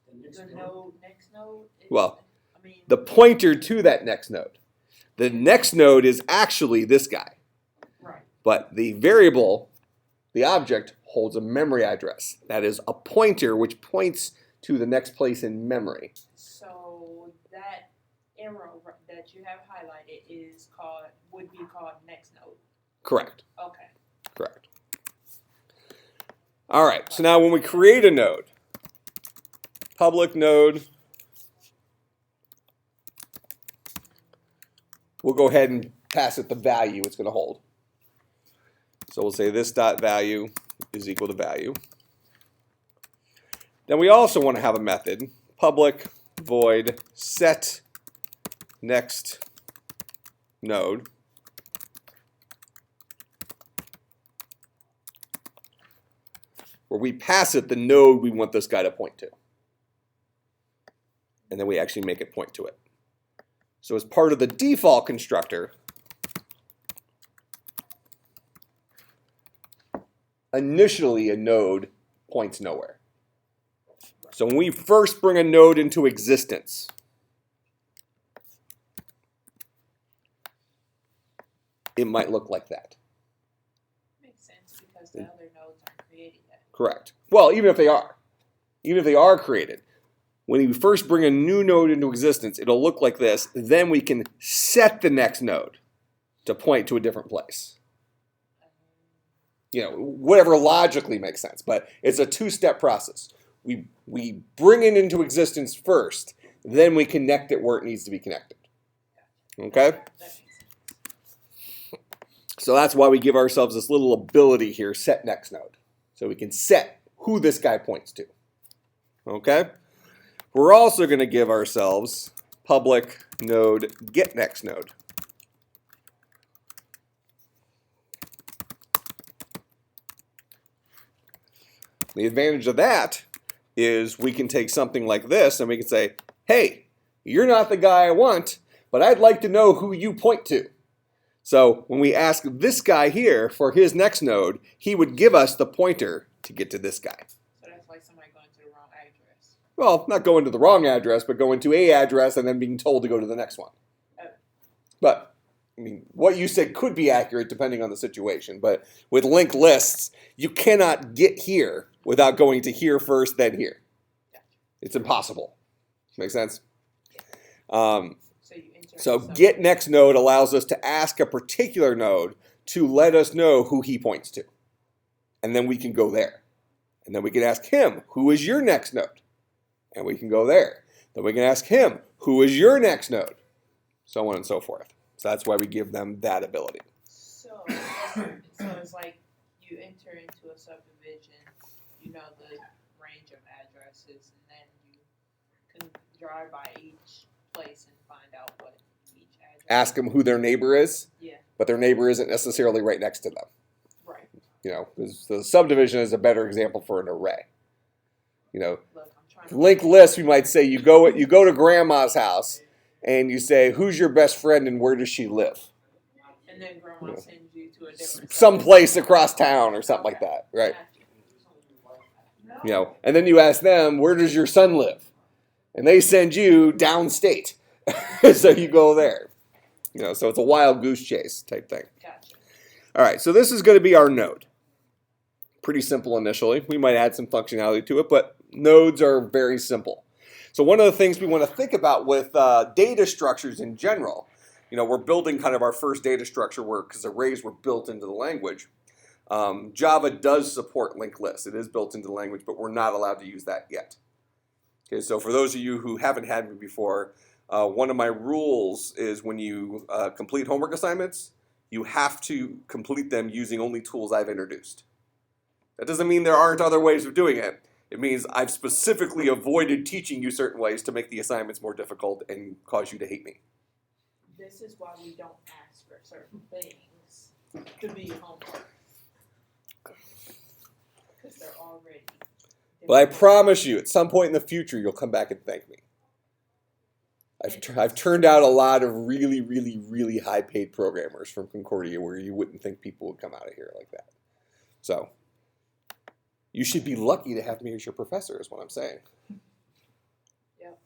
The node, next node? Is, Well, I mean, the pointer to that next node. The next node is actually this guy. right. But the variable, the object, holds a memory address. That is a pointer which points to the next place in memory. So that arrow that you have highlighted is called, would be called next node. Correct. Okay. Correct. All right, so now when we create a node, public node, we'll go ahead and pass it the value it's going to hold. So we'll say this dot value is equal to value. Then we also want to have a method, public void set next node. Where we pass it the node we want this guy to point to. And then we actually make it point to it. So as part of the default constructor, initially a node points nowhere. So when we first bring a node into existence, it might look like that. Makes sense because the other nodes aren't created yet. Correct. Well, even if they are created, when you first bring a new node into existence, it'll look like this. Then we can set the next node to point to a different place. You know, whatever logically makes sense, but it's a two-step process. We bring it into existence first, then we connect it where it needs to be connected. Okay? That makes sense. So that's why we give ourselves this little ability here, set next node. So we can set who this guy points to. Okay? We're also going to give ourselves public node get next node. The advantage of that is we can take something like this and we can say, hey, you're not the guy I want, but I'd like to know who you point to. So when we ask this guy here for his next node, he would give us the pointer to get to this guy. So that's like somebody going to the wrong address. Well, not going to the wrong address, but going to a address and then being told to go to the next one. Oh. But, I mean, what you said could be accurate depending on the situation. But with linked lists, you cannot get here without going to here first, then here. It's impossible. Make sense? So get next node allows us to ask a particular node to let us know who he points to. And then we can go there. And then we can ask him, who is your next node? And we can go there. Then we can ask him, who is your next node? So on and so forth. So that's why we give them that ability. So it's like you enter into a subdivision, you know the range of addresses, and then you can drive by each place and find out what each address. Ask them who their neighbor is, Yeah. but their neighbor isn't necessarily right next to them. Right. You know, because the subdivision is a better example for an array. You know, Look, I'm trying to linked list, we might say you go to grandma's house and you say, who's your best friend and where does she live? And then grandma sends you to a different Someplace across town or something like that, right? You know, and then you ask them, where does your son live? And they send you downstate. So you go there. You know, so it's a wild goose chase type thing. Gotcha. All right, so this is going to be our node. Pretty simple initially. We might add some functionality to it, but nodes are very simple. So one of the things we want to think about with data structures in general, you know, we're building kind of our first data structure because arrays were built into the language. Java does support linked lists. It is built into the language, but we're not allowed to use that yet. Okay, so for those of you who haven't had me before, one of my rules is when you complete homework assignments, you have to complete them using only tools I've introduced. That doesn't mean there aren't other ways of doing it. It means I've specifically avoided teaching you certain ways to make the assignments more difficult and cause you to hate me. This is why we don't ask for certain things to be homework. Because they're already. But I promise you, at some point in the future, you'll come back and thank me. I've turned out a lot of really, really, really high-paid programmers from Concordia where you wouldn't think people would come out of here like that. So you should be lucky to have me as your professor, is what I'm saying. Yep.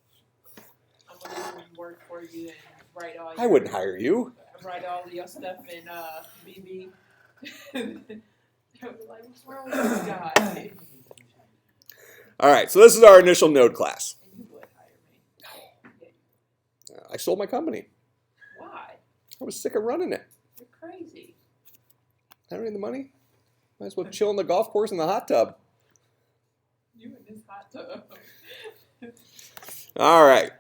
I'm gonna work for you and write all. I wouldn't hire you. Write all your stuff in BB. They'll be like, what's wrong with this guy? All right, so this is our initial node class. And you would hire me. I sold my company. Why? I was sick of running it. You're crazy. I don't need the money. Might as well chill in the golf course in the hot tub. You in this hot tub. All right.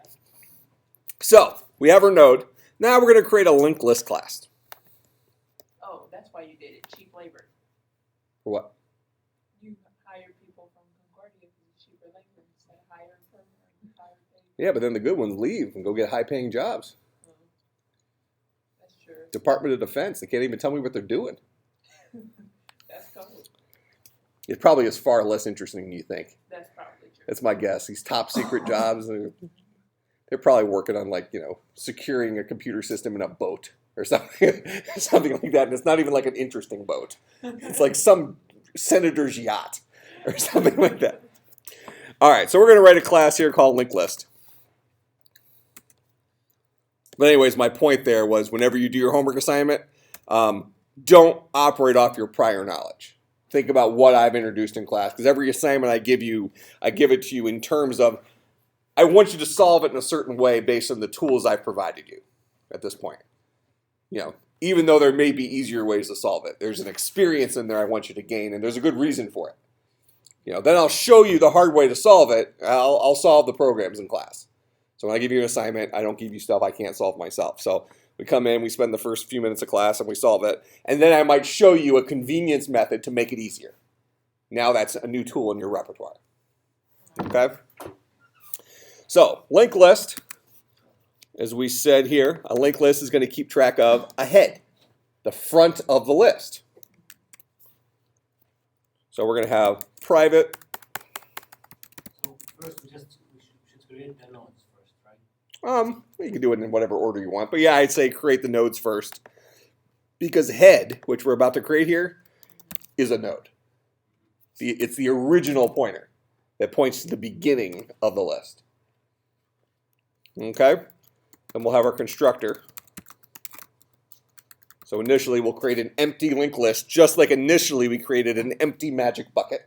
So we have our node. Now we're going to create a linked list class. Oh, that's why you did it. Cheap labor. For what? You hire people from Concordia because it's cheaper labor instead of hiring permanent. Yeah, but then the good ones leave and go get high-paying jobs. That's true. Department of Defense. They can't even tell me what they're doing. That's cool. It probably is far less interesting than you think. That's probably true. That's my guess. These top secret jobs, they're probably working on, like, you know, securing a computer system in a boat or something, something like that. And it's not even like an interesting boat. It's like some senator's yacht or something like that. All right, so we're going to write a class here called LinkedList. But anyways, my point there was whenever you do your homework assignment, don't operate off your prior knowledge. Think about what I've introduced in class, because every assignment I give it to you in terms of, I want you to solve it in a certain way based on the tools I've provided you at this point. You know, even though there may be easier ways to solve it, there's an experience in there I want you to gain, and there's a good reason for it. You know, then I'll show you the hard way to solve it. I'll solve the programs in class. So when I give you an assignment, I don't give you stuff I can't solve myself. So we come in, we spend the first few minutes of class, and we solve it. And then I might show you a convenience method to make it easier. Now that's a new tool in your repertoire. Okay? So linked list, as we said here, a linked list is going to keep track of a head, the front of the list. So we're going to have private. So first we should create the nodes first, right? You can do it in whatever order you want. But yeah, I'd say create the nodes first. Because head, which we're about to create here, is a node. It's the original pointer that points to the beginning of the list. Okay? And we'll have our constructor. So initially we'll create an empty linked list, just like initially we created an empty MagicBucket.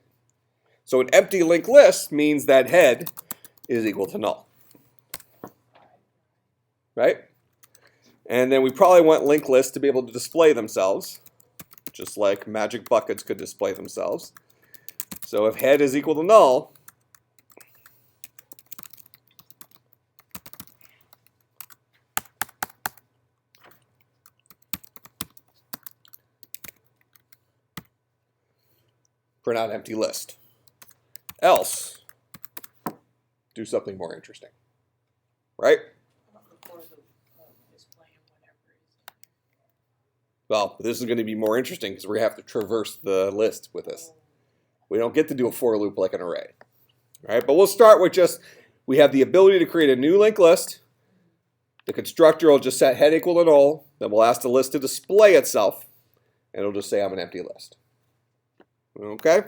So an empty linked list means that head is equal to null. Right? And then we probably want linked lists to be able to display themselves, just like MagicBuckets could display themselves. So if head is equal to null, print out empty list. Else, do something more interesting. Right? Well, this is going to be more interesting because we have to traverse the list with this. We don't get to do a for loop like an array. All right, but we'll start with just, we have the ability to create a new linked list. The constructor will just set head equal to null. Then we'll ask the list to display itself. And it'll just say I'm an empty list. Okay?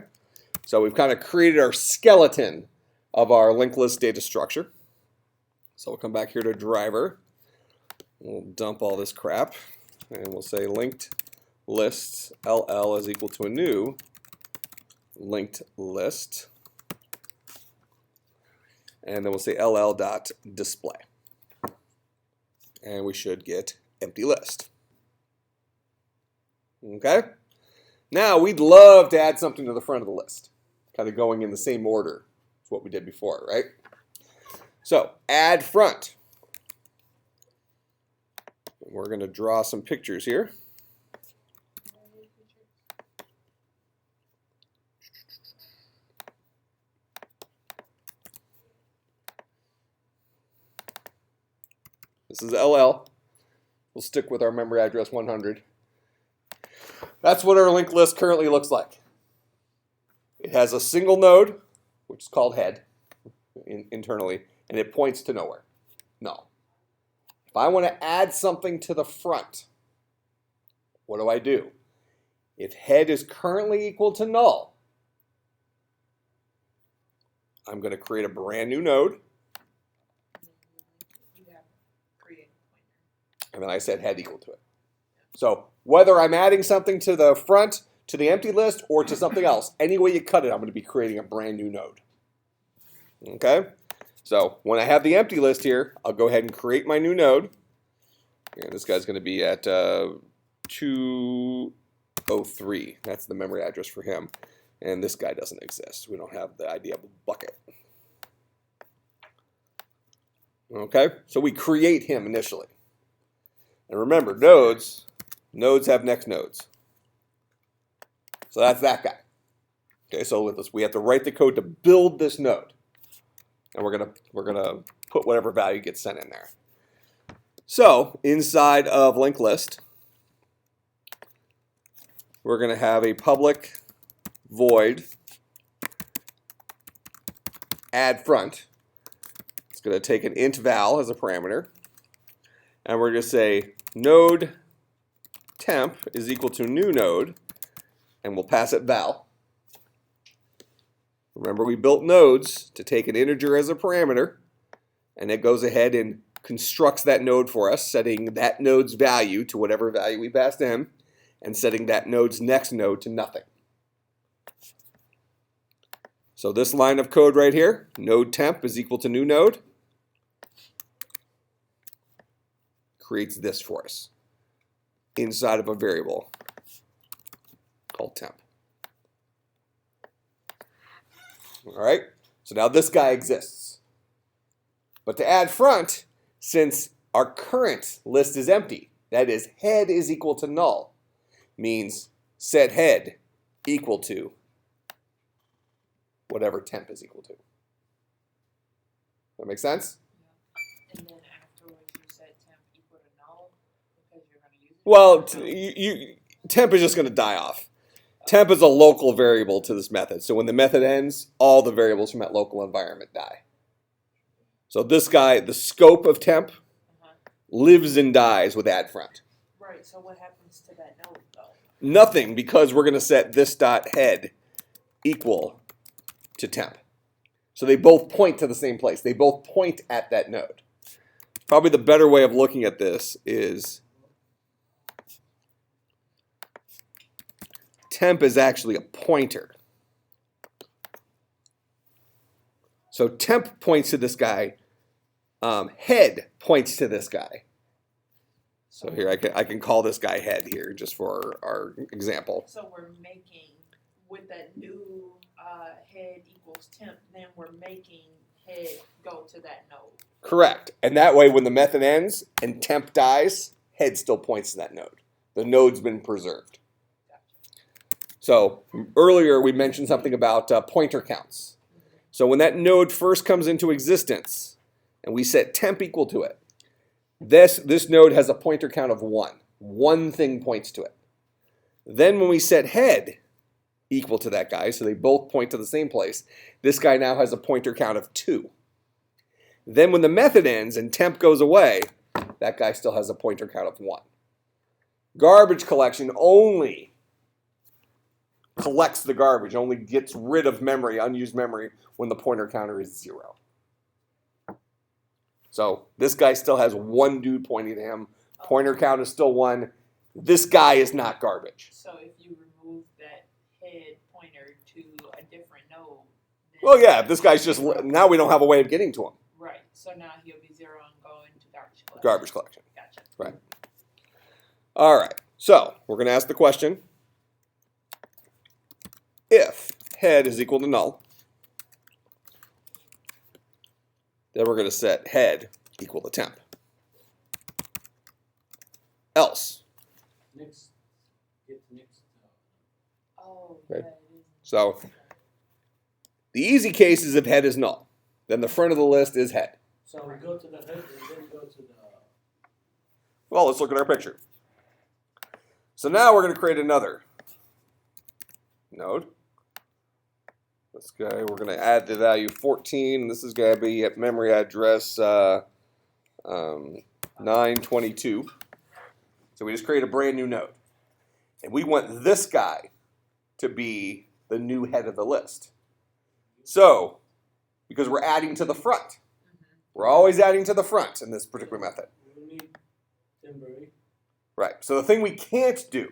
So we've kind of created our skeleton of our linked list data structure. So we'll come back here to driver. We'll dump all this crap. And we'll say linked list LL is equal to a new linked list. And then we'll say LL.display. And we should get empty list. Okay? Now we'd love to add something to the front of the list. Kind of going in the same order as what we did before, right? So add front. We're going to draw some pictures here. This is LL. We'll stick with our memory address 100. That's what our linked list currently looks like. It has a single node, which is called head internally, and it points to nowhere. No. If I want to add something to the front, what do? If head is currently equal to null, I'm going to create a brand new node. You have to create a pointer. And then I set head equal to it. So whether I'm adding something to the front, to the empty list, or to something else, any way you cut it, I'm going to be creating a brand new node. Okay? So when I have the empty list here, I'll go ahead and create my new node. And this guy's going to be at 203. That's the memory address for him. And this guy doesn't exist. We don't have the idea of a bucket. Okay? So we create him initially. And remember, nodes have next nodes. So that's that guy. Okay, so with this, we have to write the code to build this node. And we're gonna put whatever value gets sent in there. So inside of LinkedList, we're gonna have a public void add front. It's gonna take an int val as a parameter. And we're gonna say node temp is equal to new node, and we'll pass it val. Remember, we built nodes to take an integer as a parameter, and it goes ahead and constructs that node for us, setting that node's value to whatever value we passed in, and setting that node's next node to nothing. So this line of code right here, node temp is equal to new node, creates this for us inside of a variable called temp. All right, so now this guy exists. But to add front, since our current list is empty, that is head is equal to null, means set head equal to whatever temp is equal to. That make sense? Yeah. And then afterwards you set temp equal to null because you're going to use it. Well, temp is just going to die off. Temp is a local variable to this method. So when the method ends, all the variables from that local environment die. So this guy, the scope of temp, lives and dies with add front. Right, so what happens to that node though? Nothing, because we're going to set this dot head equal to temp. So they both point to the same place. They both point at that node. Probably the better way of looking at this is temp is actually a pointer. So temp points to this guy. Head points to this guy. So here I can call this guy head here just for our example. So we're making, with that new head equals temp, then we're making head go to that node. Correct. And that way when the method ends and temp dies, head still points to that node. The node's been preserved. So earlier we mentioned something about pointer counts. So when that node first comes into existence and we set temp equal to it, this node has a pointer count of 1. One thing points to it. Then when we set head equal to that guy, so they both point to the same place, this guy now has a pointer count of 2. Then when the method ends and temp goes away, that guy still has a pointer count of 1. Garbage collection only collects the garbage, only gets rid of memory, unused memory, when the pointer counter is 0. So this guy still has 1 dude pointing to him. Pointer count is still 1. This guy is not garbage. So if you remove that head pointer to a different node, then Well, yeah, if this guy's just, now we don't have a way of getting to him. right. So now he'll be 0 and go into garbage collection. Garbage collection. Gotcha. Right. All right. So we're going to ask the question, if head is equal to null, then we're going to set head equal to temp. Else. Next, get next. Oh, Right. yeah, it is. So the easy case is if head is null. Then the front of the list is head. So we go to the head and then go to the Well, let's look at our picture. So now we're going to create another node. This guy, we're going to add the value 14. This is going to be at memory address 922. So we just create a brand new node. And we want this guy to be the new head of the list. So, because we're adding to the front. We're always adding to the front in this particular method. We need temporary. Right. So the thing we can't do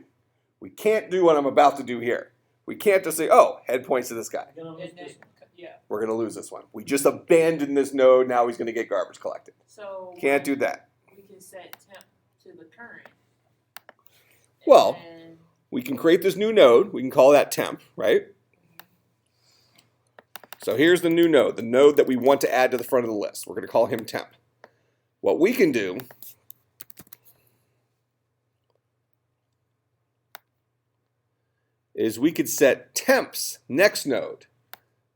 what I'm about to do here. We can't just say, oh, head points to this guy. We're gonna lose And then, this one. yeah, We're going to lose this one. We just abandoned this node. Now he's going to get garbage collected. so. Can't do that. We can set temp to the current. Well, And we can create this new node. We can call that temp, right? So here's the new node, the node that we want to add to the front of the list. We're going to call him temp. What we can do is we could set temp's next node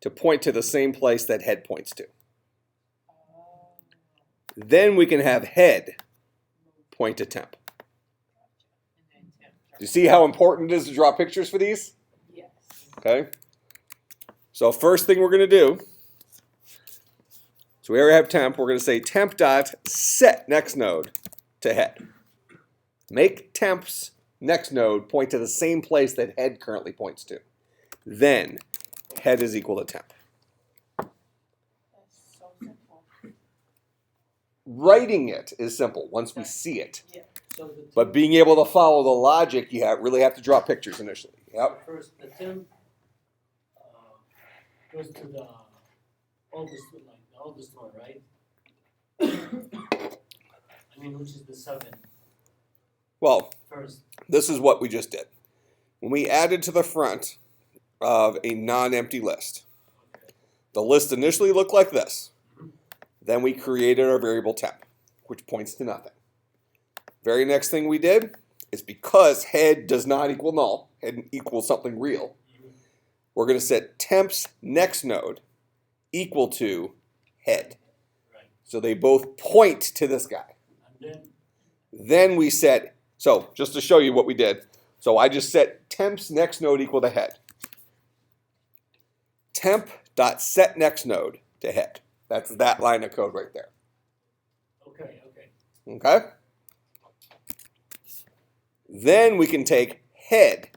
to point to the same place that head points to. Then we can have head point to temp. and then temp. Do you see how important it is to draw pictures for these? Yes. Okay. So first thing we're going to do, so we already have temp, we're going to say temp dot set next node to head. Make temp's next node point to the same place that head currently points to. Then head is equal to temp. That's so simple. Writing it is simple once we see it. Yeah. So the But being able to follow the logic, you really have to draw pictures initially. Yep. first, the temp goes to the oldest one, right? I mean, which is the 7 Well, first. this is what we just did. When we added to the front of a non-empty list, Okay. the list initially looked like this. Then we created our variable temp, which points to nothing. Very next thing we did is because head does not equal null, head equals something real, we're going to set temp's next node equal to head. Right. So they both point to this guy. And Then we set, so just to show you what we did, so I just set temp's next node equal to head. Temp dot set next node to head. That's that line of code right there. okay. Okay? Then we can take head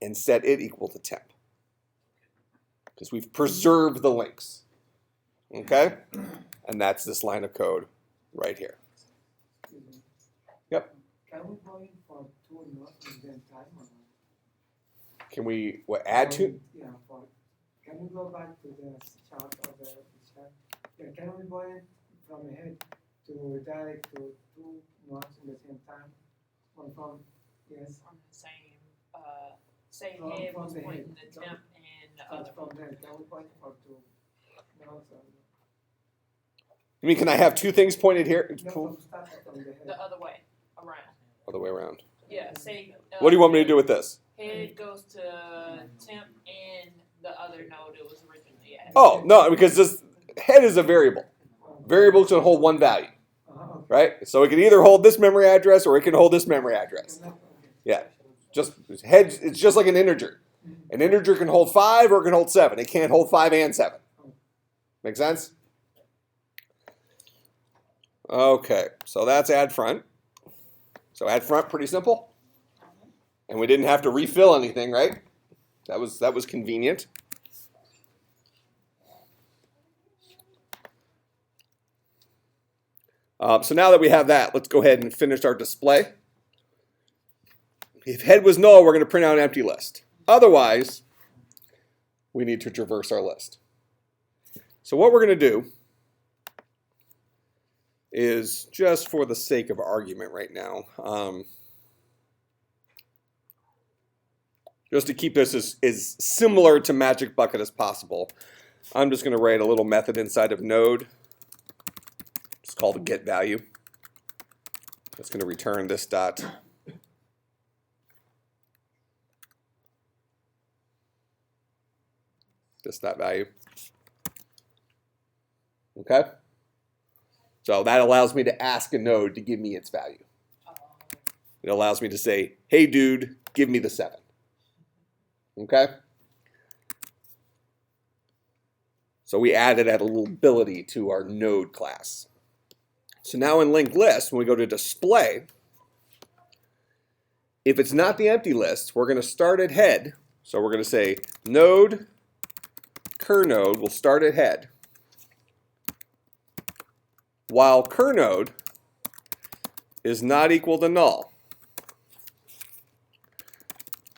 and set it equal to temp. Because we've preserved the links. Okay? And that's this line of code right here. Excuse me. Yep. Can we go in for 2 nodes in the time or not? Can we add to? Yeah, can we go back to the chart or the chart? Yeah, can we go in from head to direct to 2 nodes in the same time? From, yes, On the same From- head from was the pointing head. the temp and the start other. from there, can we point for 2 nodes or? I mean, can I have two things pointed here? It's No, cool. from start from the head. The other way around. Other way around. Yeah, say. What do you want me to do with this? Head goes to temp and the other node it was originally at. Oh, no, because this head is a variable. Variables can hold one value, Okay. right? So it can either hold this memory address or it can hold this memory address. Okay. Yeah. Just head, it's just like an integer. An integer can hold 5 or it can hold 7. It can't hold 5 and 7. Make sense? Okay, so that's add front. So add front, pretty simple. And we didn't have to refill anything, right? That was convenient. So now that we have that, let's go ahead and finish our display. If head was null, we're going to print out an empty list. Otherwise, we need to traverse our list. So what we're going to do is, just for the sake of argument right now, just to keep this as similar to MagicBucket as possible, I'm just going to write a little method inside of node. It's called a getValue. It's going to return this dot. This dot value. Okay? So that allows me to ask a node to give me its value. Oh, It allows me to say, hey dude, give me the 7. Okay? So we added that little ability to our node class. So now in LinkedList, when we go to display, if it's not the empty list, we're going to start at head. So we're going to say node, cur-node will start at head, while cur-node is not equal to null.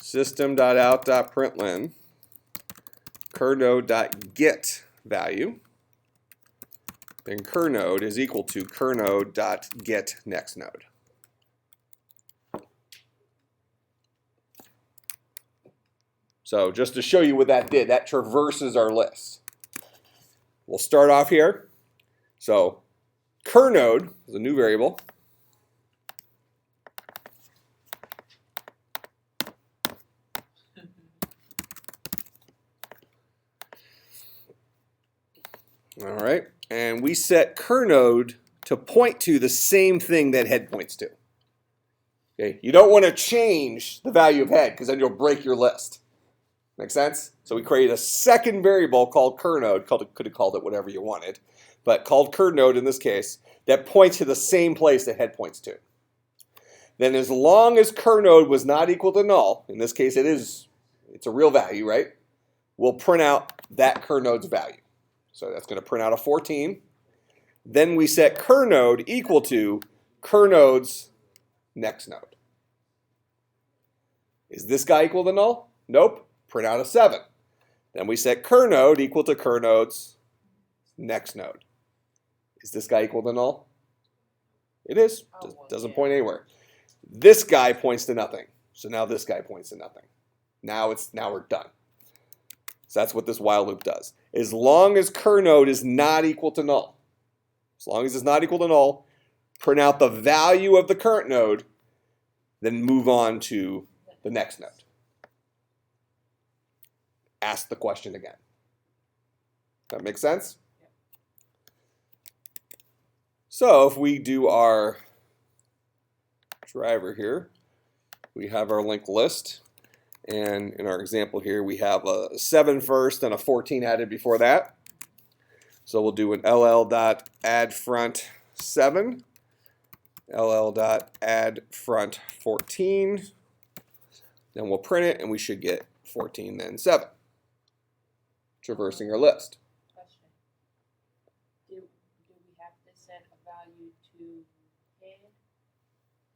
System.out.println cur-node.get value, then cur-node is equal to cur-node.get next node. So just to show you what that did, that traverses our list. We'll start off here. So cur-node is a new variable. All right, and we set cur-node to point to the same thing that head points to. Okay, you don't want to change the value of head because then you'll break your list. Make sense? So we created a second variable called cur-node, could have called it whatever you wanted, but called cur-node in this case, that points to the same place that head points to. Then as long as cur-node was not equal to null, in this case it's a real value, right? We'll print out that cur-node's value. So that's going to print out a 14. Then we set cur-node equal to cur-node's next node. Is this guy equal to null? Nope. Print out a 7. Then we set cur-node equal to cur-node's next node. Is this guy equal to null? It is. Doesn't point anywhere. This guy points to nothing. So now this guy points to nothing. Now we're done. So that's what this while loop does. As long as cur-node is not equal to null, as long as it's not equal to null, print out the value of the current node, then move on to the next node. Ask the question again. That makes sense? So if we do our driver here, we have our linked list. And in our example here, we have a 7 first and a 14 added before that. So we'll do an ll.addFront7, ll.addFront14. Then we'll print it, and we should get 14, then 7, traversing our list. question. Do we have to set a value to head?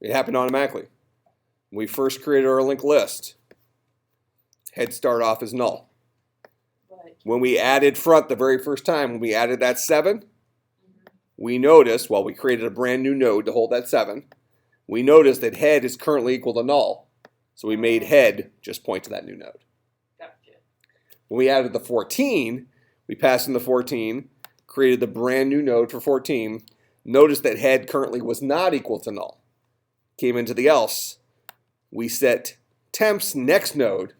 It happened automatically. When we first created our linked list, head start off as null. But When we added front the very first time, when we added that 7, we noticed, well, we created a brand new node to hold that 7. We noticed that head is currently equal to null. So we made head just point to that new node. gotcha. When we added the 14, we passed in the 14, created the brand new node for 14, noticed that head currently was not equal to null. Came into the else. We set temp's next node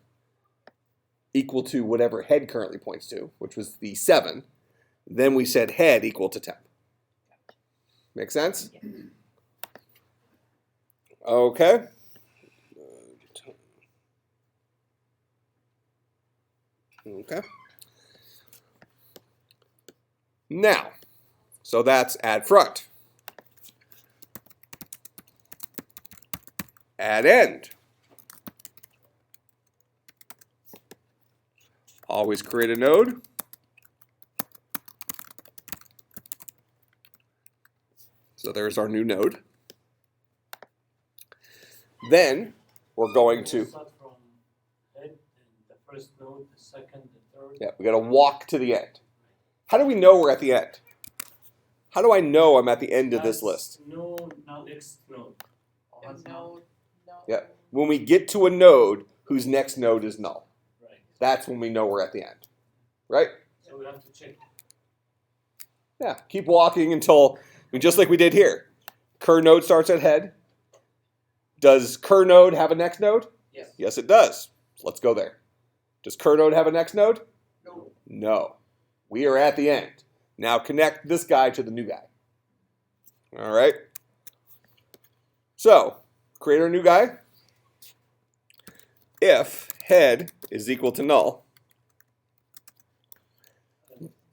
equal to whatever head currently points to, which was the 7. Then we set head equal to temp. Make sense? Yeah. Okay. Okay. Now, so that's add front. Add end. Always create a node. So there's our new node. Then we're going to, Start from head, the first node, the second, the third. yeah, we got to walk to the end. How do we know we're at the end? How do I know I'm at the end of this list? No, now next node. Or has No. Yeah. When we get to a node whose next node is null, Right. that's when we know we're at the end, right? So we have to check. Yeah, keep walking until, just like we did here. Cur node starts at head. Does cur node have a next node? Yes. Yes, it does. Let's go there. Does cur node have a next node? No. No. We are at the end. Now connect this guy to the new guy. All right. So create our new guy. If head is equal to null,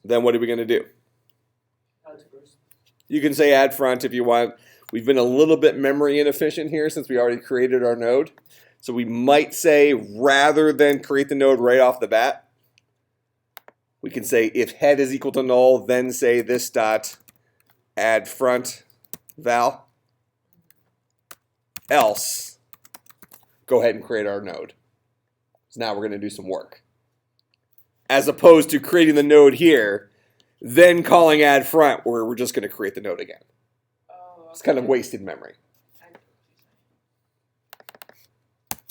then what are we going to do? Add first. You can say add front if you want. We've been a little bit memory inefficient here since we already created our node. So we might say, rather than create the node right off the bat, we can say if head is equal to null, then say this dot add front val. Else, go ahead and create our node. So now we're going to do some work. As opposed to creating the node here, then calling add front, where we're just going to create the node again. Oh, It's kind of okay. wasted memory. I get what you're saying.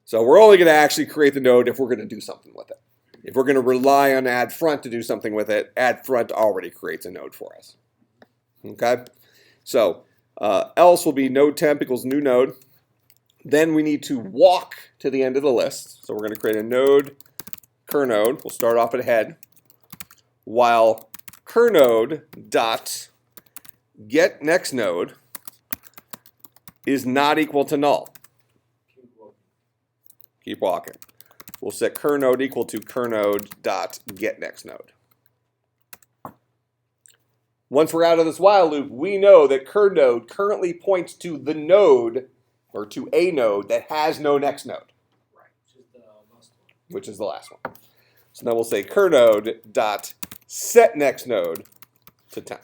So we're only going to actually create the node if we're going to do something with it. If we're going to rely on add front to do something with it, add front already creates a node for us. Okay? So else will be node temp equals new node. Then we need to walk to the end of the list. So we're going to create a node, cur node. We'll start off at head. While cur node dot get next node is not equal to null. Keep walking. Keep walking. We'll set cur node equal to cur node dot get next node. Once we're out of this while loop, we know that cur node currently points to the node, or to a node that has no next node, Right. Which is the last one. which is the last one. So now we'll say cur node dot set next node to temp.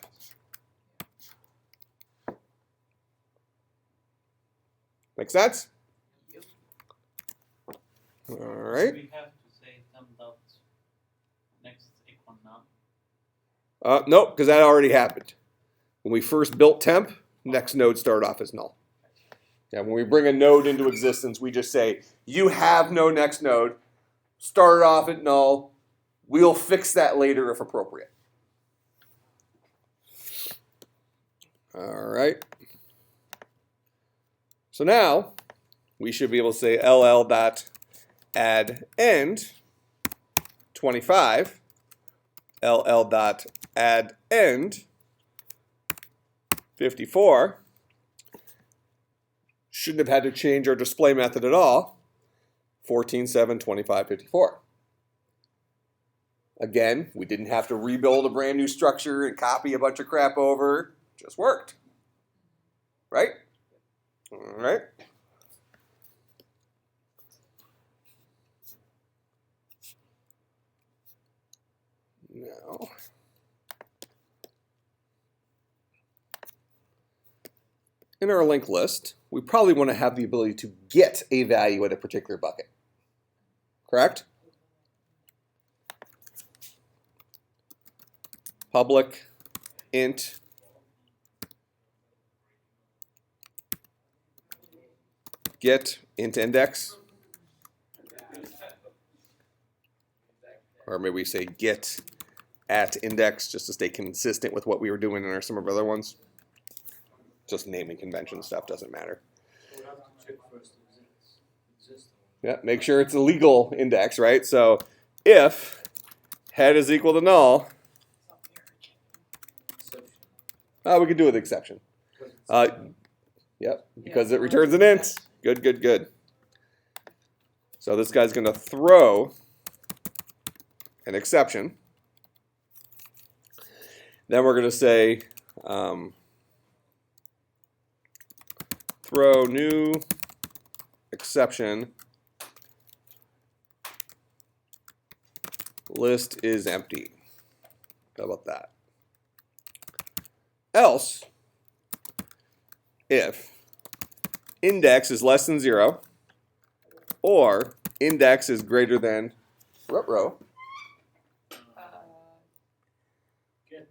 Make sense? Yep. All So right. we have to say temp dot next equal null. Nope, because that already happened. When we first built temp, next node started off as null. Yeah, when we bring a node into existence, we just say, you have no next node, started off at null, we'll fix that later if appropriate. All right. So now, we should be able to say ll dot add end 25, ll dot add end 54. Shouldn't have had to change our display method at all. 14, 7, 25, 54. Again, we didn't have to rebuild a brand new structure and copy a bunch of crap over. Just worked. Right? All right. Now, in our linked list, we probably want to have the ability to get a value at a particular bucket. Correct? Public int get int index. Or maybe we say get at index just to stay consistent with what we were doing in some of our other ones. Just naming convention stuff doesn't matter. So we have to check first exist. Yeah, make sure it's a legal index, right? So if head is equal to null, Exception. we could do with exception. Because it's- Yep, because it returns an int. Good, good, good. So this guy's going to throw an exception. Then we're going to say throw new exception. List is empty. How about that? Else, if index is less than 0 or index is greater than row, get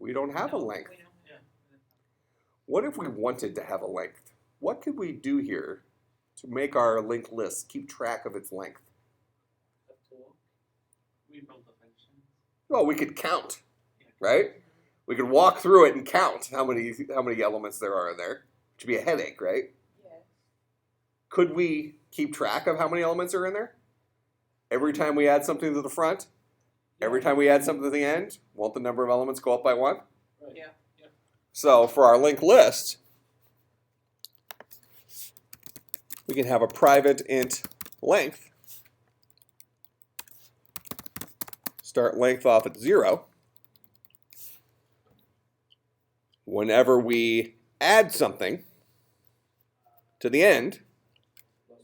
we don't have a No, length. we don't. Yeah. What if we wanted to have a length? What could we do here to make our linked list keep track of its length? Have to walk. We build a function. Well, we could count, right? We could walk through it and count how many elements there are in there, which would be a headache, right? Yes. Could we keep track of how many elements are in there? Every time we add something to the front, every time we add something to the end, won't the number of elements go up by 1? right. Yeah. So for our linked list, we can have a private int length. Start length off at 0. Whenever we add something to the end, So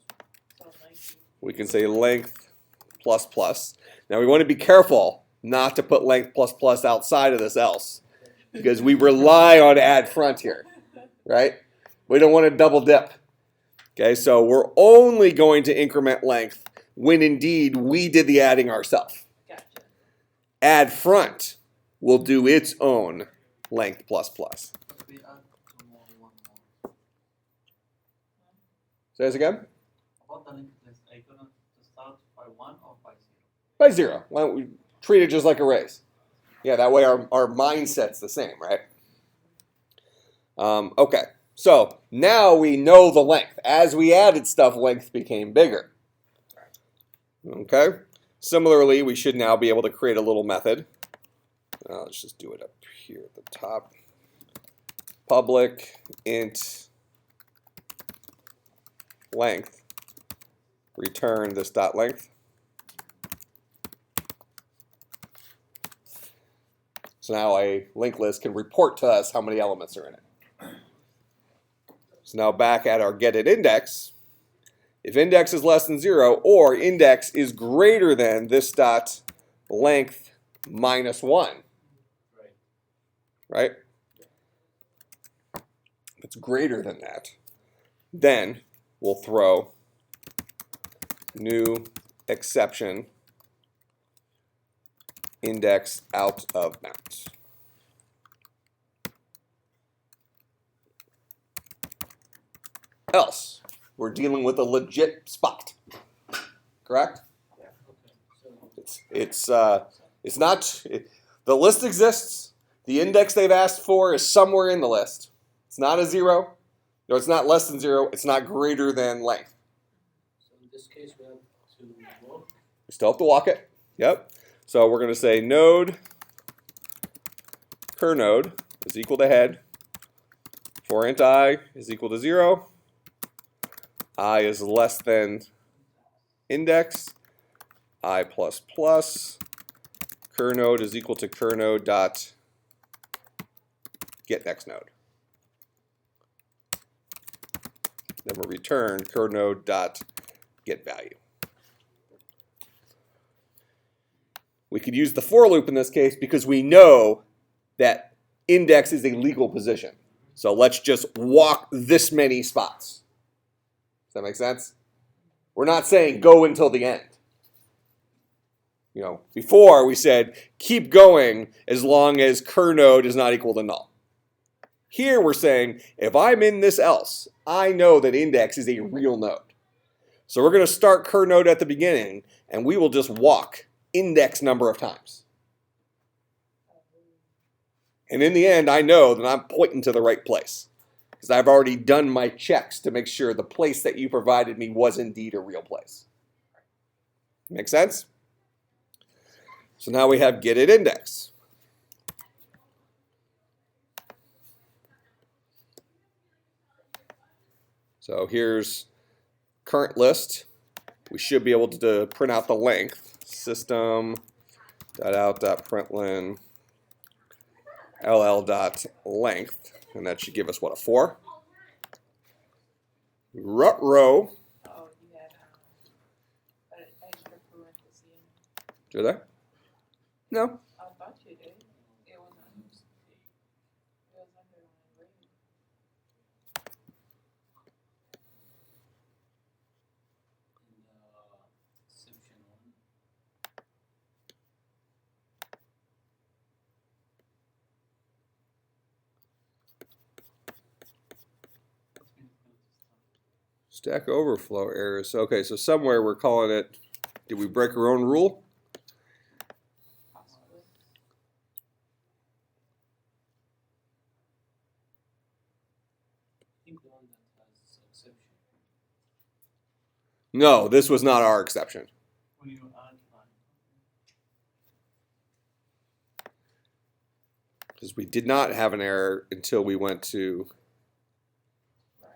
like, we can say length plus plus. Now we want to be careful not to put length plus plus outside of this else, because we rely on add front here, right? We don't want to double dip. Okay, so we're only going to increment length when indeed we did the adding ourselves. gotcha. Add front will do its own length plus plus. We add one more. Say this again? About the linked list, are you gonna start by 1 or by 0? By 0. Why don't we treat it just like arrays? Yeah, that way our mindset's the same, right? Okay, so now we know the length. As we added stuff, length became bigger. Okay, similarly, we should now be able to create a little method. Let's just do it up here at the top. Public int length, return this dot length. So now a linked list can report to us how many elements are in it. So now back at our getItIndex, if index is less than 0 or index is greater than this dot length minus 1, right? If it's greater than that, then we'll throw new exception index out of bounds. Else, we're dealing with a legit spot, correct? Okay, so It's not. The list exists. The index they've asked for is somewhere in the list. It's not a 0. No, it's not less than 0. It's not greater than length. so in this case we have to walk. We still have to walk it. Yep. So we're going to say node cur node is equal to head for int I is equal to 0. I is less than index. I plus plus. Cur node is equal to cur node dot get next node. Then we'll return cur node dot get value. We could use the for loop in this case because we know that index is a legal position. So let's just walk this many spots. Does that make sense? We're not saying go until the end. You know, before we said keep going as long as cur node is not equal to null. Here we're saying if I'm in this else, I know that index is a real node. So we're going to start cur node at the beginning and we will just walk index number of times. And in the end, I know that I'm pointing to the right place because I've already done my checks to make sure the place that you provided me was indeed a real place. Make sense? So now we have getItIndex. So here's current list. We should be able to print out the length. System.out.println ll.length, and that should give us what, a 4? Rut row. Oh, you had an extra parenthesis in. Did I? No. I thought you did. It was under line. In section 1. Stack Overflow errors. Okay, so somewhere we're calling it, did we break our own rule? Possibly. I think the one that has exception. No, this was not our exception. When you add line. because we did not have an error until we went to Right.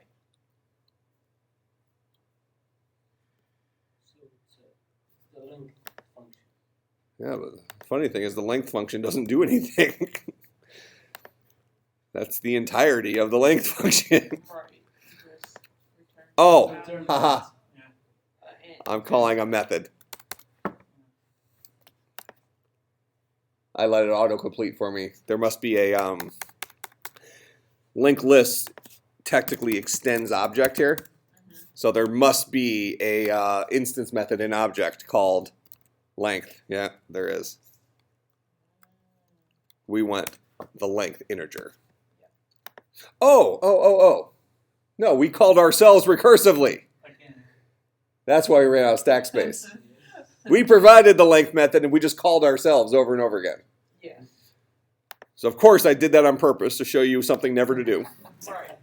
So it's the length function. yeah, but the funny thing is the length function doesn't do anything. That's the entirety of the length function. Right. Just return Oh, the value. haha. Yeah. And- I'm calling a method. I let it autocomplete for me. There must be a LinkedList technically extends object here. Mhm. So there must be a instance method in object called length. Yeah, there is. We want the length integer. Oh. No, we called ourselves recursively. Again. That's why we ran out of stack space. We provided the length method and we just called ourselves over and over again. Yeah. So of course I did that on purpose to show you something never to do. Right.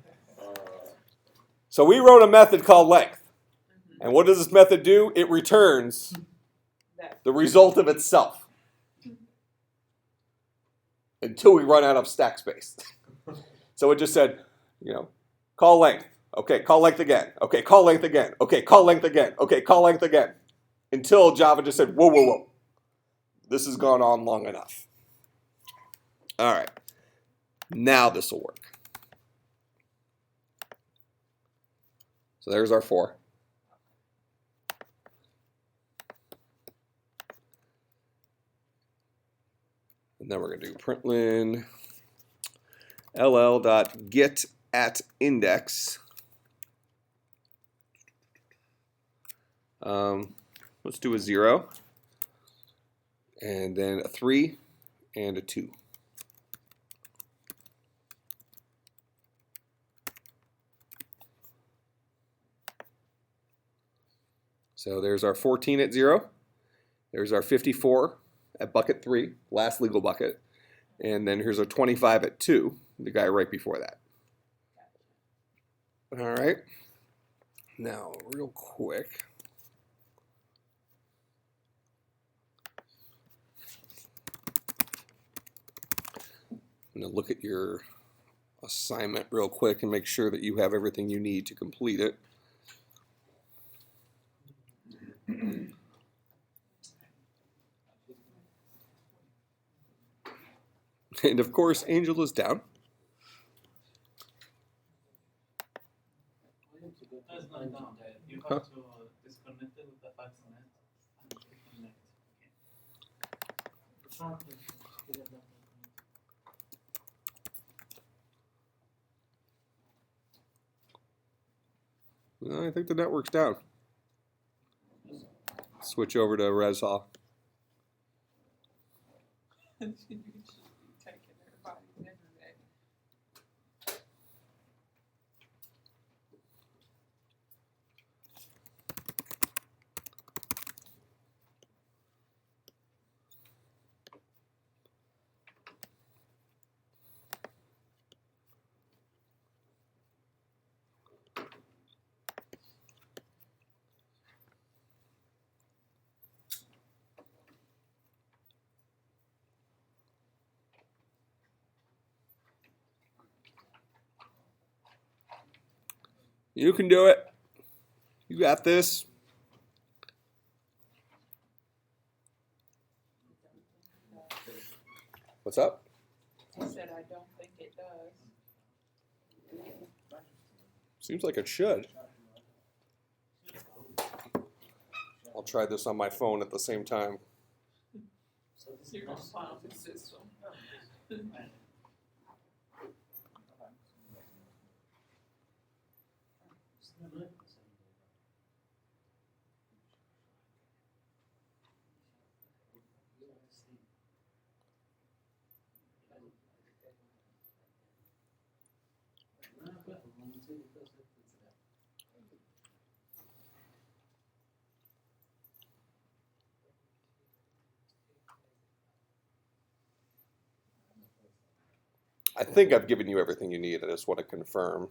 So we wrote a method called length. Mhm. And what does this method do? It returns That. the result of itself until we run out of stack space. So it just said, call length. Okay, call length again. Okay, call length again. Okay, call length again. Okay, call length again. Until Java just said, whoa. This has gone on long enough. All right. Now this will work. So there's our 4. And then we're going to do println ll.getAtIndex. Let's do a 0. And then a 3 and a 2. So there's our 14 at 0. There's our 54 at bucket 3, last legal bucket. And then here's our 25 at 2, the guy right before that. All right. Now, real quick. I'm going to look at your assignment real quick and make sure that you have everything you need to complete it. And of course, Angel is down. That's not down. You have to disconnect it with the fax net and reconnect. I think the network's down. Switch over to ResHall. You should be taking everybody's internet. You can do it. You got this. What's up? He said, I don't think it does. Seems like it should. I'll try this on my phone at the same time. So this You're is gonna not. find the system. I think I've given you everything you need. I just want to confirm.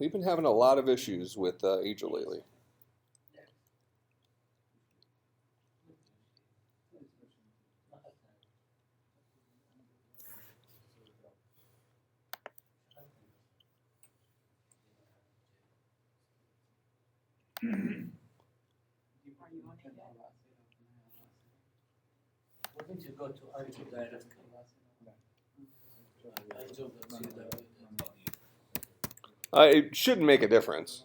We've been having a lot of issues with Angel lately. Are you on it yet? Why don't you go to Untitled direct? It shouldn't make a difference.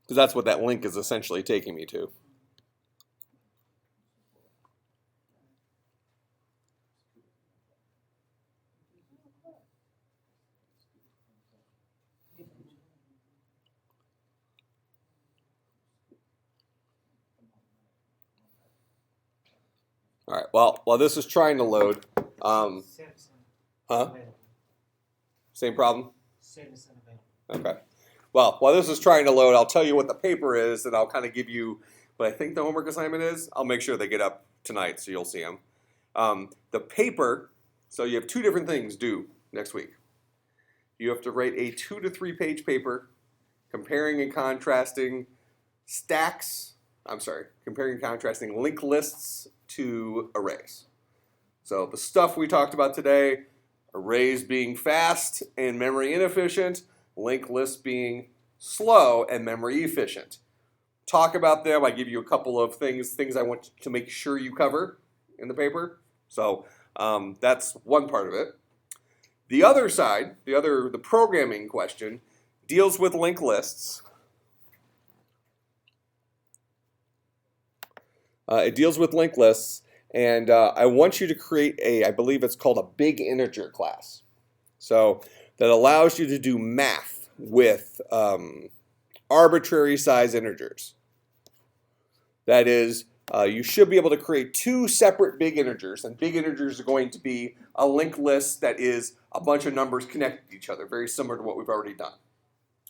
Because that's what that link is essentially taking me to. All right, well, while this is trying to load, huh? Same problem? Okay. Well, while this is trying to load, I'll tell you what the paper is, and I'll kind of give you what I think the homework assignment is. I'll make sure they get up tonight so you'll see them. The paper, so you have two different things due next week. You have to write a 2 to 3 page paper comparing and contrasting comparing and contrasting linked lists to arrays. So the stuff we talked about today, arrays being fast and memory inefficient, linked lists being slow and memory efficient. Talk about them. I give you a couple of things I want to make sure you cover in the paper. So that's one part of it. The other side, the programming question, deals with linked lists. It deals with linked lists, and I want you to create I believe it's called a big integer class. So that allows you to do math with arbitrary size integers. That is, you should be able to create 2 separate big integers, and big integers are going to be a linked list that is a bunch of numbers connected to each other, very similar to what we've already done.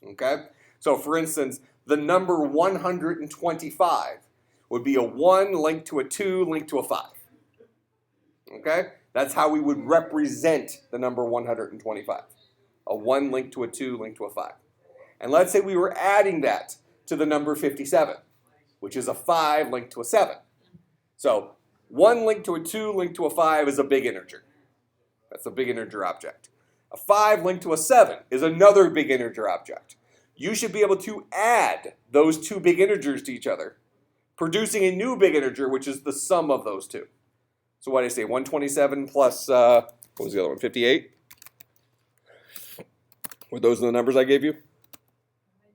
Okay? So for instance, the number 125 would be a 1 linked to a 2 linked to a 5. Okay? That's how we would represent the number 125. A 1 linked to a 2 linked to a 5. And let's say we were adding that to the number 57, which is a 5 linked to a 7. So 1 linked to a 2 linked to a 5 is a big integer. That's a big integer object. A 5 linked to a 7 is another big integer object. You should be able to add those 2 big integers to each other, producing a new big integer, which is the sum of those 2. So what did I say? 127 plus, what was the other one, 58? Were those the numbers I gave you? I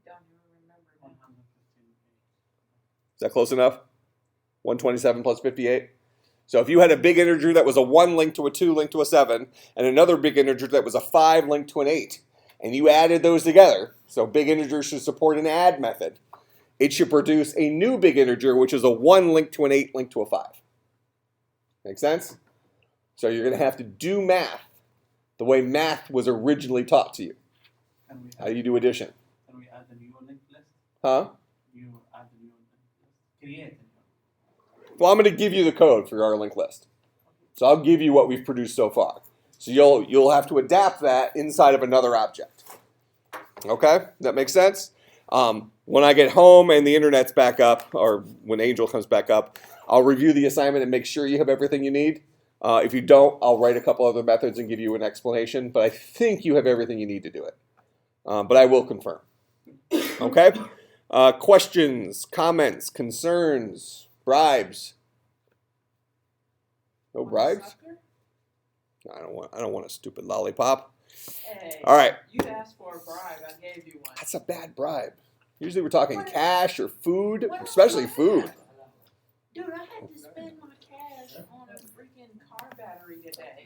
don't even remember. Is that close enough? 127 plus 58? So if you had a big integer that was a 1 linked to a 2 linked to a 7, and another big integer that was a 5 linked to an 8, and you added those together, so big integers should support an add method, it should produce a new big integer, which is a 1 linked to an 8 linked to a 5. Make sense? So you're going to have to do math the way math was originally taught to you. How do you do addition? Can we add a new linked list? Huh? You add a new linked list. Create a new. Well, I'm going to give you the code for our linked list. So I'll give you what we've produced so far. So you'll have to adapt that inside of another object. Okay? That makes sense? When I get home and the internet's back up, or when Angel comes back up, I'll review the assignment and make sure you have everything you need. If you don't, I'll write a couple other methods and give you an explanation, but I think you have everything you need to do it. But I will confirm. Okay? Questions, comments, concerns, bribes? No bribes? I don't want a stupid lollipop. Hey, All right. you asked for a bribe. I gave you one. That's a bad bribe. Usually we're talking cash or food, What especially else do I food. have? Dude, I had to spend my cash on a freaking car battery today.